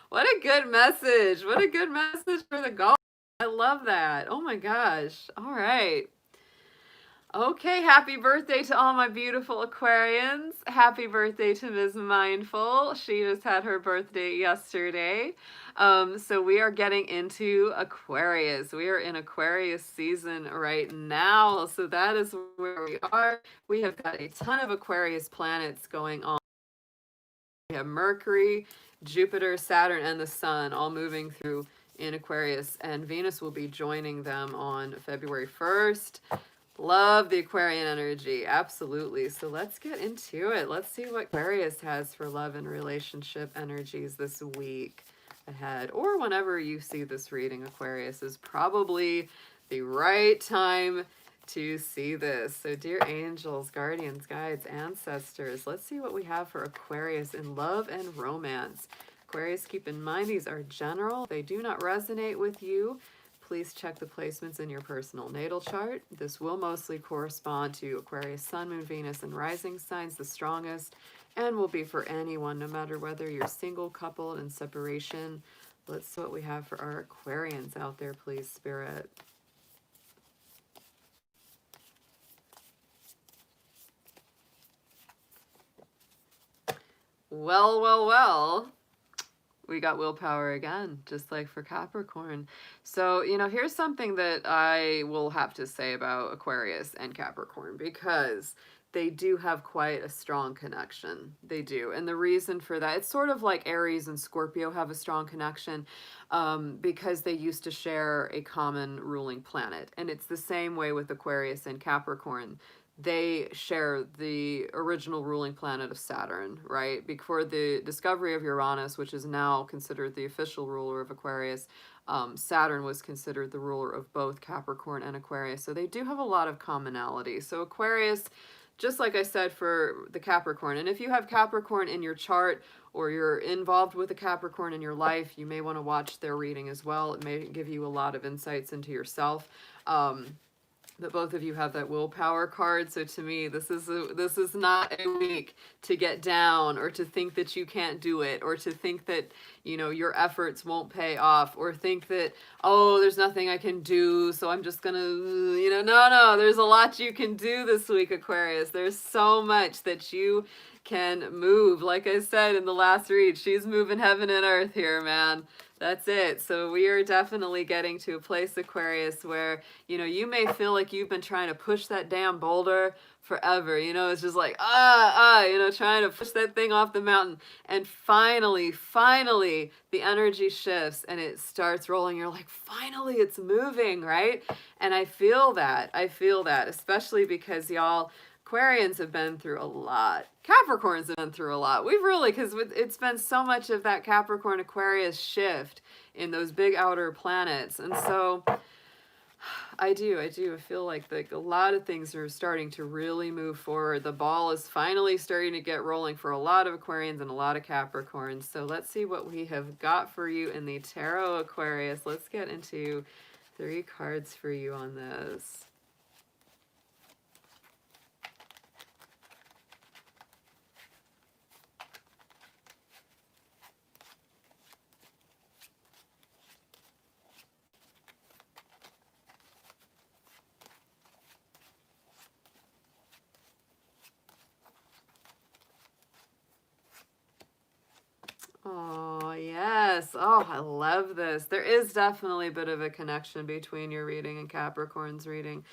What a good message. What a good message for the golf. I love that. Oh my gosh. All right. Okay, happy birthday to all my beautiful Aquarians. Happy birthday to Ms. Mindful. She just had her birthday yesterday. So we are getting into Aquarius. We are in Aquarius season right now. So that is where we are. We have got a ton of Aquarius planets going on. We have Mercury, Jupiter, Saturn, and the Sun all moving through in Aquarius, and Venus will be joining them on February 1st. Love the Aquarian energy, absolutely. So let's get into it. Let's see what Aquarius has for love and relationship energies this week ahead, or whenever you see this reading. Aquarius is probably the right time to see this. So dear angels, guardians, guides, ancestors, let's see what we have for Aquarius in love and romance. Aquarius, keep in mind these are general. They do not resonate with you. Please check the placements in your personal natal chart. This will mostly correspond to Aquarius, Sun, Moon, Venus, and rising signs, the strongest, and will be for anyone, no matter whether you're single, coupled, in separation. Let's see what we have for our Aquarians out there, please, Spirit. Well. We got willpower again, just like for Capricorn. So, here's something that I will have to say about Aquarius and Capricorn, because they do have quite a strong connection. They do. And the reason for that, it's sort of like Aries and Scorpio have a strong connection because they used to share a common ruling planet. And it's the same way with Aquarius and Capricorn. They share the original ruling planet of Saturn, right? Before the discovery of Uranus, which is now considered the official ruler of Aquarius, Saturn was considered the ruler of both Capricorn and Aquarius. So they do have a lot of commonality. So Aquarius, just like I said for the Capricorn, and if you have Capricorn in your chart or you're involved with a Capricorn in your life, you may want to watch their reading as well. It may give you a lot of insights into yourself. That both of you have that willpower card. So to me, this is not a week to get down or to think that you can't do it, or to think that, your efforts won't pay off, or think that, oh, there's nothing I can do, so I'm just gonna, no, there's a lot you can do this week, Aquarius. There's so much that you can move. Like I said in the last read, she's moving heaven and earth here, man. That's it. So we are definitely getting to a place, Aquarius, where, you may feel like you've been trying to push that damn boulder forever. It's just like, trying to push that thing off the mountain. And finally, the energy shifts and it starts rolling. You're like, finally, it's moving, right? And I feel that, especially because y'all, Aquarians have been through a lot. Capricorns have been through a lot. We've really, because it's been so much of that Capricorn Aquarius shift in those big outer planets. And so I feel like a lot of things are starting to really move forward. The ball is finally starting to get rolling for a lot of Aquarians and a lot of Capricorns. So let's see what we have got for you in the Tarot, Aquarius. Let's get into 3 cards for you on this. Oh, yes. Oh, I love this. There is definitely a bit of a connection between your reading and Capricorn's reading.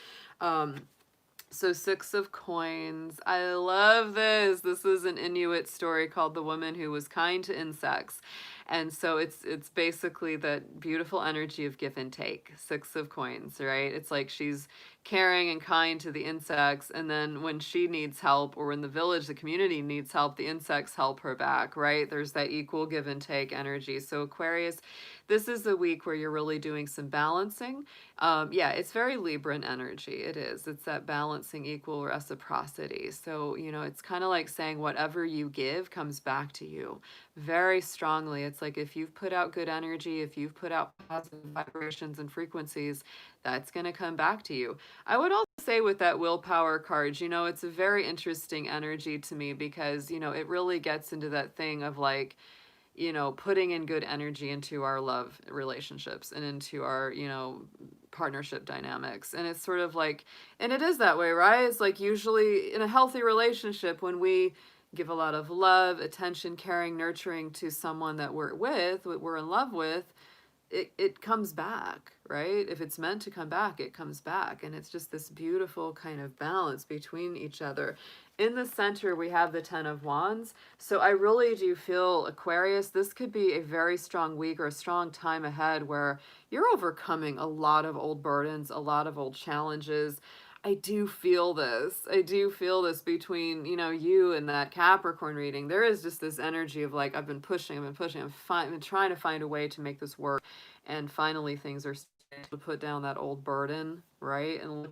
So 6 of Coins. I love this. This is an Inuit story called The Woman Who Was Kind to Insects. And so it's basically that beautiful energy of give and take. 6 of Coins, right? It's like she's caring and kind to the insects, and then when she needs help, or when the village, the community needs help, the insects help her back, right? There's that equal give and take energy. So Aquarius, this is a week where you're really doing some balancing. Yeah, it's very Libran energy. It is. It's that balancing equal reciprocity. So, you know, it's kind of like saying whatever you give comes back to you very strongly. It's like if you've put out good energy, if you've put out positive vibrations and frequencies, that's going to come back to you. I would also say with that willpower card, you know, it's a very interesting energy to me because, you know, it really gets into that thing of like, you know, putting in good energy into our love relationships and into our, you know, partnership dynamics. And it's sort of like, and it is that way, right? It's like usually in a healthy relationship, when we give a lot of love, attention, caring, nurturing to someone that we're in love with, it comes back, right? If it's meant to come back, it comes back. And it's just this beautiful kind of balance between each other. In the center, we have the Ten of Wands. So I really do feel, Aquarius, this could be a very strong week or a strong time ahead where you're overcoming a lot of old burdens, a lot of old challenges. I do feel this. I do feel this between, you know, you and that Capricorn reading. There is just this energy of like, I've been pushing, I've been trying to find a way to make this work. And finally things are starting to put down that old burden, right? And,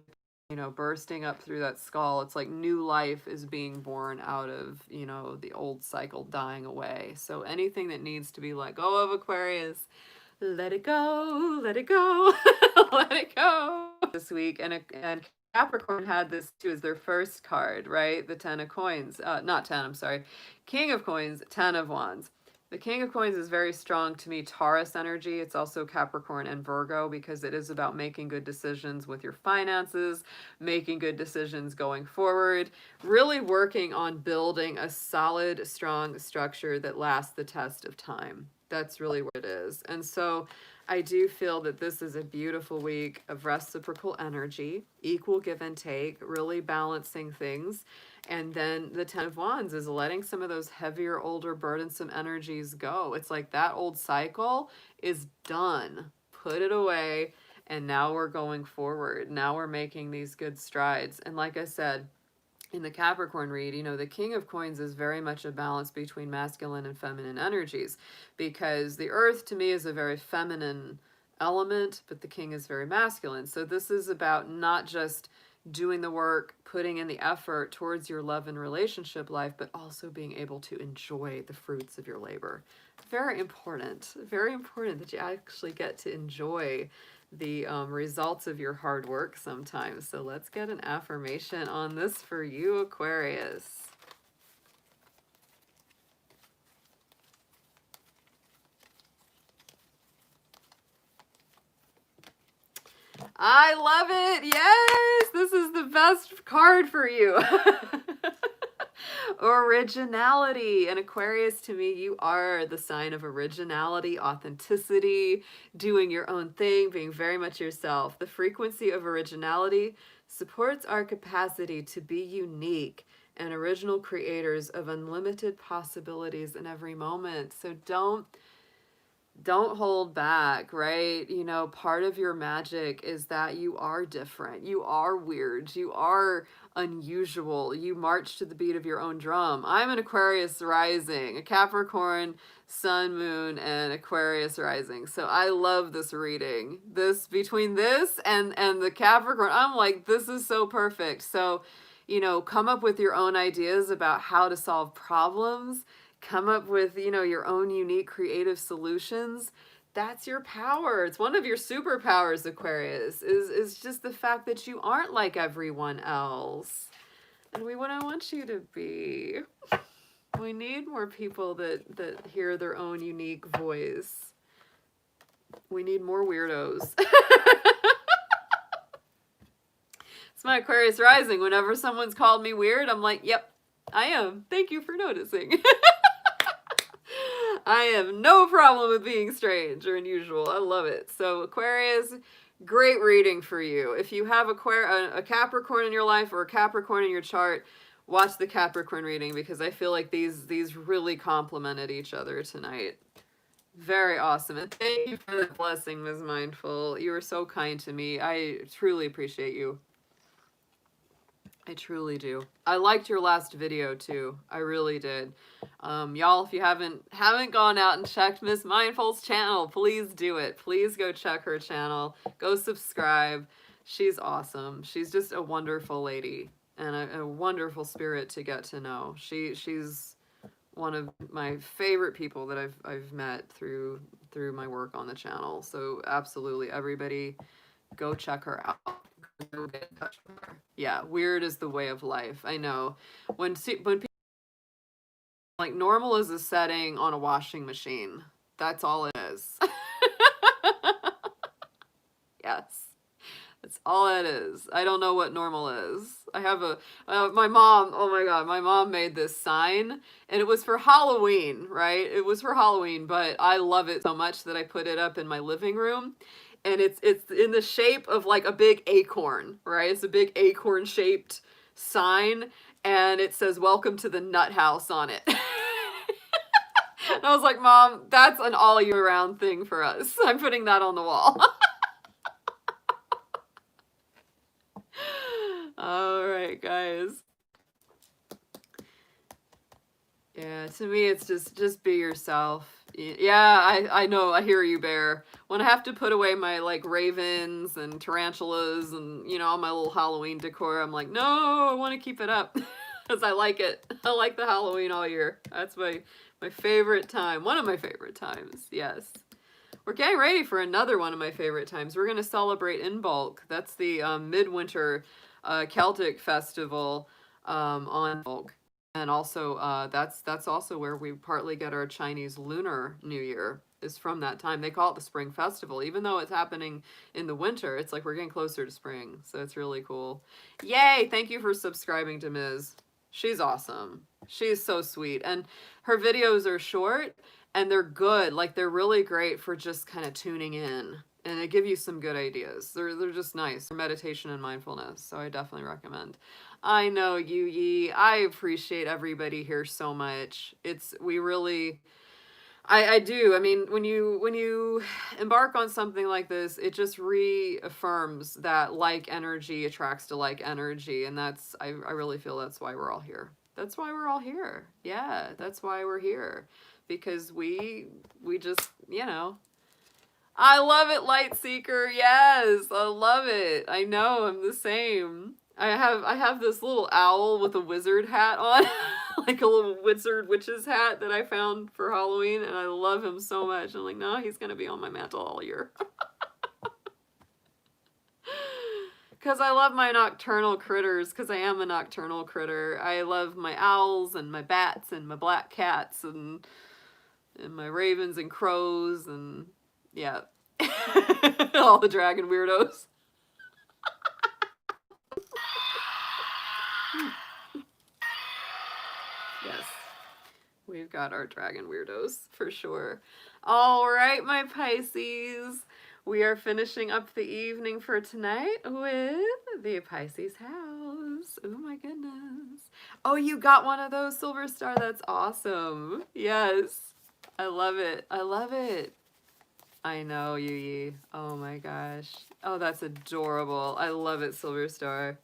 you know, bursting up through that skull. It's like new life is being born out of, you know, the old cycle dying away. So anything that needs to be let go of, Aquarius, let it go, let it go, let it go this week. And Capricorn had this too as their first card, right? The Ten of Coins. Not 10, I'm sorry. King of Coins, Ten of Wands. The King of Coins is very strong to me, Taurus energy. It's also Capricorn and Virgo because it is about making good decisions with your finances, making good decisions going forward, really working on building a solid, strong structure that lasts the test of time. That's really what it is. And so I do feel that this is a beautiful week of reciprocal energy, equal give and take, really balancing things. And then the Ten of Wands is letting some of those heavier, older, burdensome energies go. It's like that old cycle is done. Put it away. And now we're going forward. Now we're making these good strides. And like I said, in the Capricorn read, you know, the King of Coins is very much a balance between masculine and feminine energies, because the earth to me is a very feminine element, but the king is very masculine. So this is about not just doing the work, putting in the effort towards your love and relationship life, but also being able to enjoy the fruits of your labor. Very important that you actually get to enjoy the results of your hard work sometimes. So let's get an affirmation on this for you, Aquarius. I love it. Yes, this is the best card for you. Originality. And Aquarius, to me, you are the sign of originality, authenticity, doing your own thing, being very much yourself. The frequency of originality supports our capacity to be unique and original creators of unlimited possibilities in every moment. So don't hold back, right? You know, part of your magic is that you are different. You are weird. You are unusual. You march to the beat of your own drum. I'm an Aquarius rising, a Capricorn sun, moon, and Aquarius rising. So I love this reading. This, between this and the Capricorn, I'm like, this is so perfect. So, you know, come up with your own ideas about how to solve problems. Come up with, you know, your own unique creative solutions. That's your power. It's one of your superpowers, Aquarius, is just the fact that you aren't like everyone else. And I want you to be. We need more people that hear their own unique voice. We need more weirdos. It's my Aquarius rising. Whenever someone's called me weird, I'm like, yep, I am. Thank you for noticing. I have no problem with being strange or unusual. I love it. So Aquarius, great reading for you. If you have a Capricorn in your life or a Capricorn in your chart, watch the Capricorn reading, because I feel like these really complemented each other tonight. Very awesome. And thank you for the blessing, Ms. Mindful. You were so kind to me. I truly appreciate you. I truly do. I liked your last video too. I really did. Y'all, if you haven't gone out and checked Miss Mindful's channel, please do it. Please go check her channel. Go subscribe. She's awesome. She's just a wonderful lady and a wonderful spirit to get to know. She's one of my favorite people that I've met through my work on the channel. So absolutely, everybody, go check her out. Go get in touch with her. Yeah, weird is the way of life. I know. When people, like, normal is a setting on a washing machine. That's all it is. Yes. That's all it is. I don't know what normal is. I have my mom, oh my God, my mom made this sign and it was for Halloween, right? It was for Halloween, but I love it so much that I put it up in my living room. And it's in the shape of like a big acorn, right? It's a big acorn shaped sign and it says "Welcome to the Nut House" on it. And I was like, Mom, that's an all year round thing for us. I'm putting that on the wall. All right, guys. Yeah, to me, it's just be yourself. Yeah, I know. I hear you, Bear. When I have to put away my like ravens and tarantulas and all my little Halloween decor, I'm like, no, I want to keep it up because I like it. I like the Halloween all year. That's my favorite time. One of my favorite times. Yes. We're getting ready for another one of my favorite times. We're going to celebrate Imbolc. That's the midwinter Celtic festival on Imbolc. And also, that's also where we partly get our Chinese Lunar New Year, is from that time. They call it the Spring Festival. Even though it's happening in the winter, it's like we're getting closer to spring. So it's really cool. Yay! Thank you for subscribing to Ms. She's awesome. She's so sweet. And her videos are short and they're good. Like, they're really great for just kind of tuning in. And they give you some good ideas. They're just nice for meditation and mindfulness. So I definitely recommend. I know, Yu Yi. I appreciate everybody here so much. We really, I do. I mean, when you embark on something like this, it just reaffirms that like energy attracts to like energy. And I really feel that's why we're all here. That's why we're all here. Yeah, that's why we're here. Because we just, I love it, Lightseeker. Yes, I love it. I know, I'm the same. I have this little owl with a wizard hat on, like a little witch's hat that I found for Halloween, and I love him so much. I'm like, no, he's gonna be on my mantle all year. Because I love my nocturnal critters, because I am a nocturnal critter. I love my owls and my bats and my black cats and my ravens and crows and yeah. All the dragon weirdos. Yes. We've got our dragon weirdos for sure. All right, my Pisces. We are finishing up the evening for tonight with the Pisces house. Oh my goodness. Oh, you got one of those, Silver Star. That's awesome. Yes. I love it. I love it. I know, Yu Yi. Oh my gosh. Oh, that's adorable. I love it, Silver Star.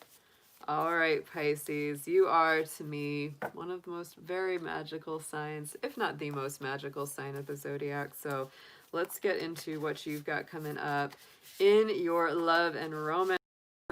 All right, Pisces. You are, to me, one of the most very magical signs, if not the most magical sign of the zodiac. So let's get into what you've got coming up in your love and romance.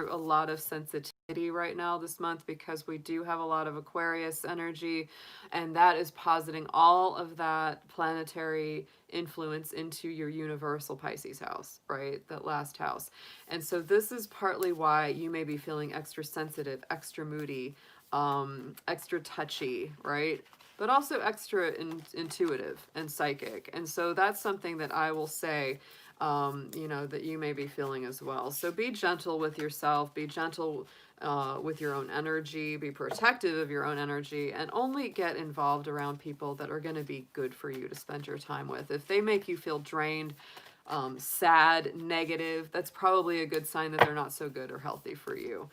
A lot of sensitivity right now this month because we do have a lot of Aquarius energy, and that is positing all of that planetary influence into your universal Pisces house, right? That last house. And so this is partly why you may be feeling extra sensitive, extra moody, extra touchy, right? But also extra intuitive and psychic. And so that's something that I will say that you may be feeling as well. So be gentle with yourself, be gentle with your own energy, be protective of your own energy, and only get involved around people that are going to be good for you to spend your time with. If they make you feel drained, sad, negative, that's probably a good sign that they're not so good or healthy for you.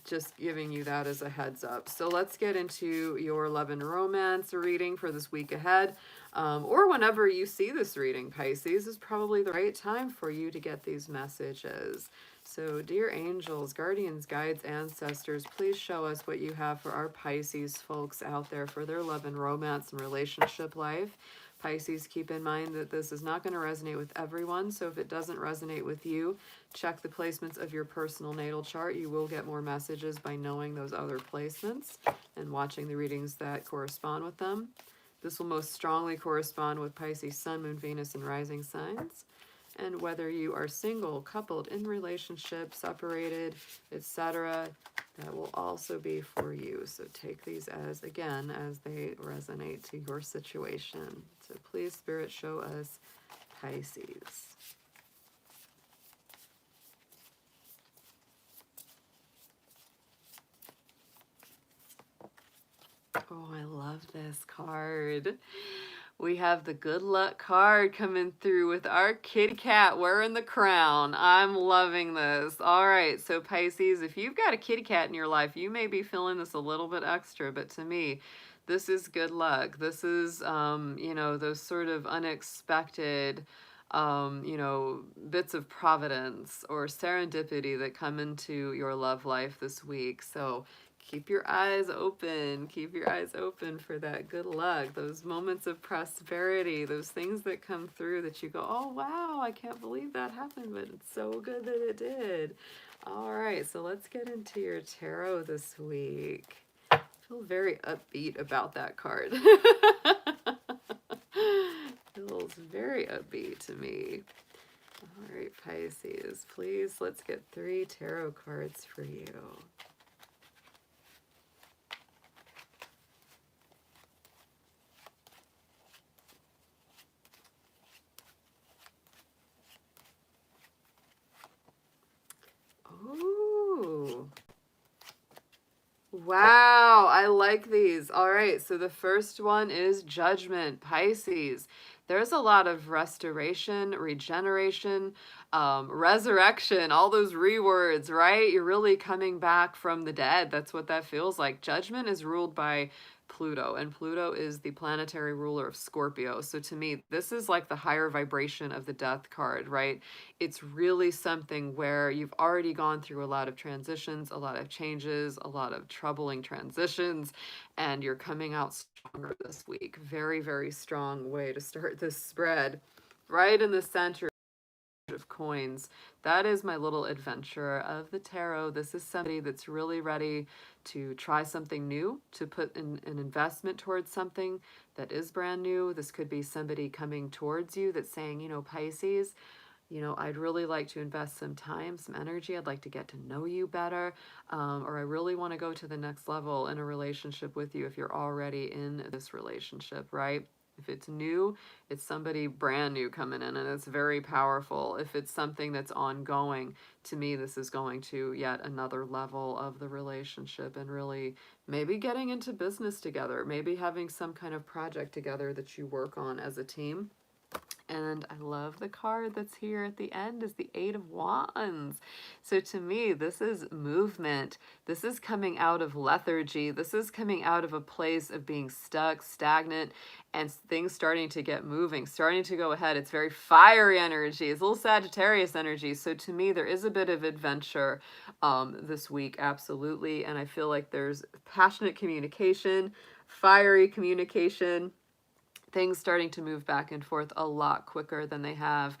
Just giving you that as a heads up. So let's get into your love and romance reading for this week ahead. Or whenever you see this reading, Pisces, is probably the right time for you to get these messages. So, dear angels, guardians, guides, ancestors, please show us what you have for our Pisces folks out there for their love and romance and relationship life. Pisces, keep in mind that this is not going to resonate with everyone. So if it doesn't resonate with you, check the placements of your personal natal chart. You will get more messages by knowing those other placements and watching the readings that correspond with them. This will most strongly correspond with Pisces, Sun, Moon, Venus, and rising signs. And whether you are single, coupled, in relationship, separated, etc., that will also be for you. So take these as, again, as they resonate to your situation. So please, Spirit, show us Pisces. Oh, I love this card. We have the good luck card coming through with our kitty cat wearing the crown. I'm loving this. All right, so Pisces, if you've got a kitty cat in your life, you may be feeling this a little bit extra, but to me, this is good luck. This is, you know, those sort of unexpected, you know, bits of providence or serendipity that come into your love life this week. So keep your eyes open. Keep your eyes open for that good luck, those moments of prosperity, those things that come through that you go, oh, wow, I can't believe that happened, but it's so good that it did. All right, so let's get into your tarot this week. I feel very upbeat about that card. Feels very upbeat to me. All right, Pisces, please, let's get 3 tarot cards for you. Ooh. Wow, I like these. All right, so the first one is Judgment, Pisces. There's a lot of restoration, regeneration, resurrection, all those rewords, right? You're really coming back from the dead. That's what that feels like. Judgment is ruled by Pluto, and Pluto is the planetary ruler of Scorpio. So to me, this is like the higher vibration of the death card, right? It's really something where you've already gone through a lot of transitions, a lot of changes, a lot of troubling transitions, and you're coming out stronger this week. Very, very strong way to start this spread. Right in the center of coins, that is my little adventurer of the tarot. This is somebody that's really ready to try something new, to put in an investment towards something that is brand new. This could be somebody coming towards you that's saying, you know, Pisces, you know, I'd really like to invest some time, some energy. I'd like to get to know you better. Or I really want to go to the next level in a relationship with you if you're already in this relationship, right? If it's new, it's somebody brand new coming in, and it's very powerful. If it's something that's ongoing, to me, this is going to yet another level of the relationship and really maybe getting into business together, maybe having some kind of project together that you work on as a team. And I love the card that's here at the end is the 8 of Wands. So to me, this is movement. This is coming out of lethargy. This is coming out of a place of being stuck, stagnant, and things starting to get moving, starting to go ahead. It's very fiery energy. It's a little Sagittarius energy. So to me, there is a bit of adventure this week, absolutely. And I feel like there's passionate communication, fiery communication, things starting to move back and forth a lot quicker than they have,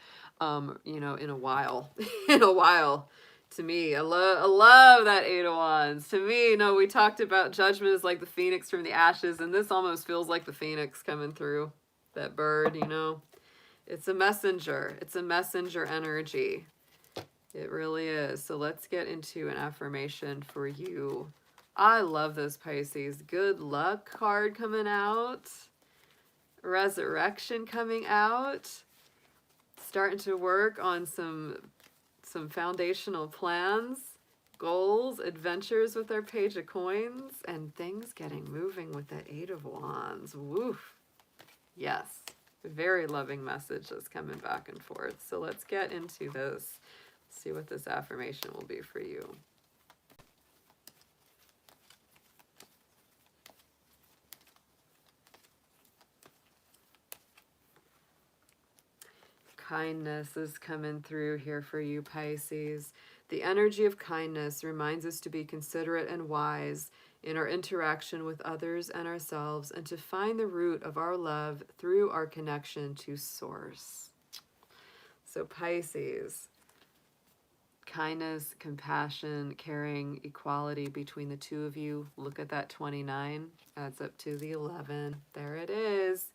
you know, in a while. In a while. To me, I love that 8 of Wands. To me, you know, we talked about Judgment as like the phoenix from the ashes, and this almost feels like the phoenix coming through. That bird, you know. It's a messenger. It's a messenger energy. It really is. So let's get into an affirmation for you. I love this, Pisces. Good luck card coming out. Resurrection coming out, starting to work on some foundational plans, goals, adventures with our Page of Coins, and things getting moving with that 8 of Wands. Woof. Yes, very loving message that's coming back and forth. So let's get into this, see what this affirmation will be for you. Kindness is coming through here for you, Pisces. The energy of kindness reminds us to be considerate and wise in our interaction with others and ourselves, and to find the root of our love through our connection to Source. So Pisces, kindness, compassion, caring, equality between the two of you. Look at that 29, adds up to the 11. There it is.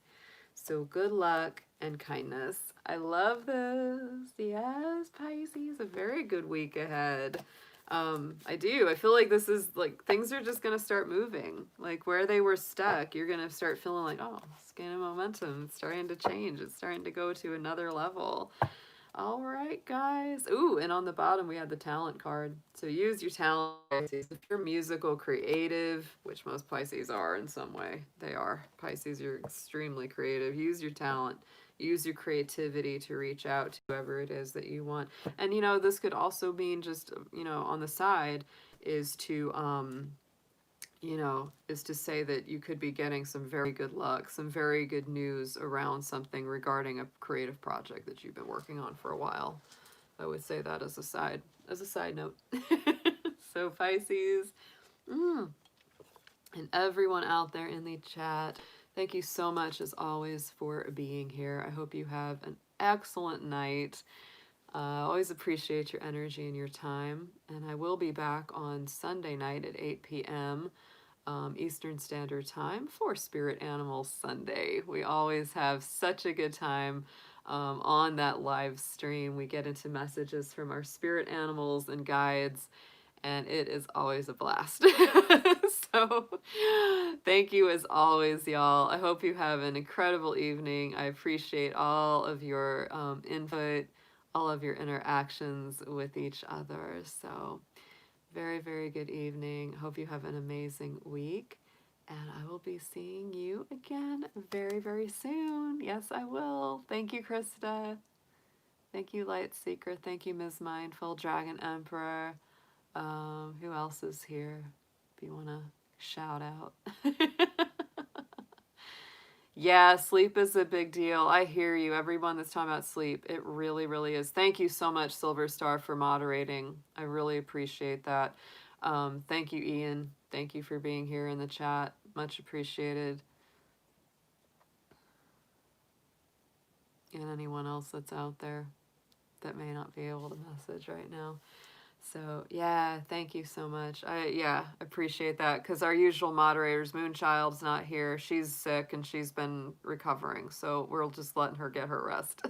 So good luck and kindness. I love this. Yes, Pisces, a very good week ahead. I do. I feel like this is like things are just going to start moving. Like where they were stuck, you're going to start feeling like, oh, it's gaining momentum. It's starting to change. It's starting to go to another level. All right, guys. Ooh, and on the bottom we had the talent card. So use your talent. If you're musical, creative, which most Pisces are in some way, they are. Pisces, you're extremely creative. Use your talent. Use your creativity to reach out to whoever it is that you want. And, you know, this could also mean just, you know, on the side is to, you know, is to say that you could be getting some very good luck, some very good news around something regarding a creative project that you've been working on for a while. I would say that as a side note. So Pisces, and everyone out there in the chat, thank you so much as always for being here. I hope you have an excellent night. Always appreciate your energy and your time. And I will be back on Sunday night at 8 p.m. Eastern Standard Time for Spirit Animals Sunday. We always have such a good time on that live stream. We get into messages from our spirit animals and guides, and it is always a blast. So thank you as always, y'all. I hope you have an incredible evening. I appreciate all of your input, all of your interactions with each other. So very, very good evening. Hope you have an amazing week. And I will be seeing you again very, very soon. Yes, I will. Thank you, Krista. Thank you, Light Seeker. Thank you, Ms. Mindful, Dragon Emperor. Who else is here? If you want to shout out. Yeah, sleep is a big deal. I hear you. Everyone that's talking about sleep, it really, really is. Thank you so much, Silver Star, for moderating. I really appreciate that. Thank you, Ian. Thank you for being here in the chat. Much appreciated. And anyone else that's out there that may not be able to message right now. So yeah, thank you so much. I appreciate that, because our usual moderators, Moonchild's not here. She's sick and she's been recovering, so we're just letting her get her rest.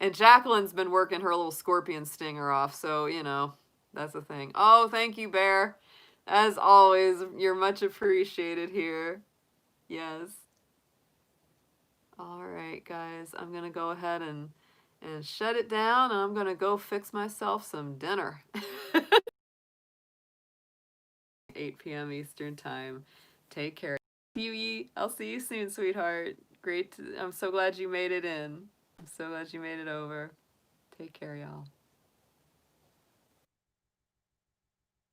And Jacqueline's been working her little scorpion stinger off, so you know, that's the thing. Oh, thank you, Bear. As always, you're much appreciated here. Yes. All right, guys, I'm gonna go ahead and shut it down, and I'm gonna go fix myself some dinner. 8 p.m. Eastern Time. Take care. Yui, I'll see you soon, sweetheart. I'm so glad you made it in. I'm so glad you made it over. Take care, y'all.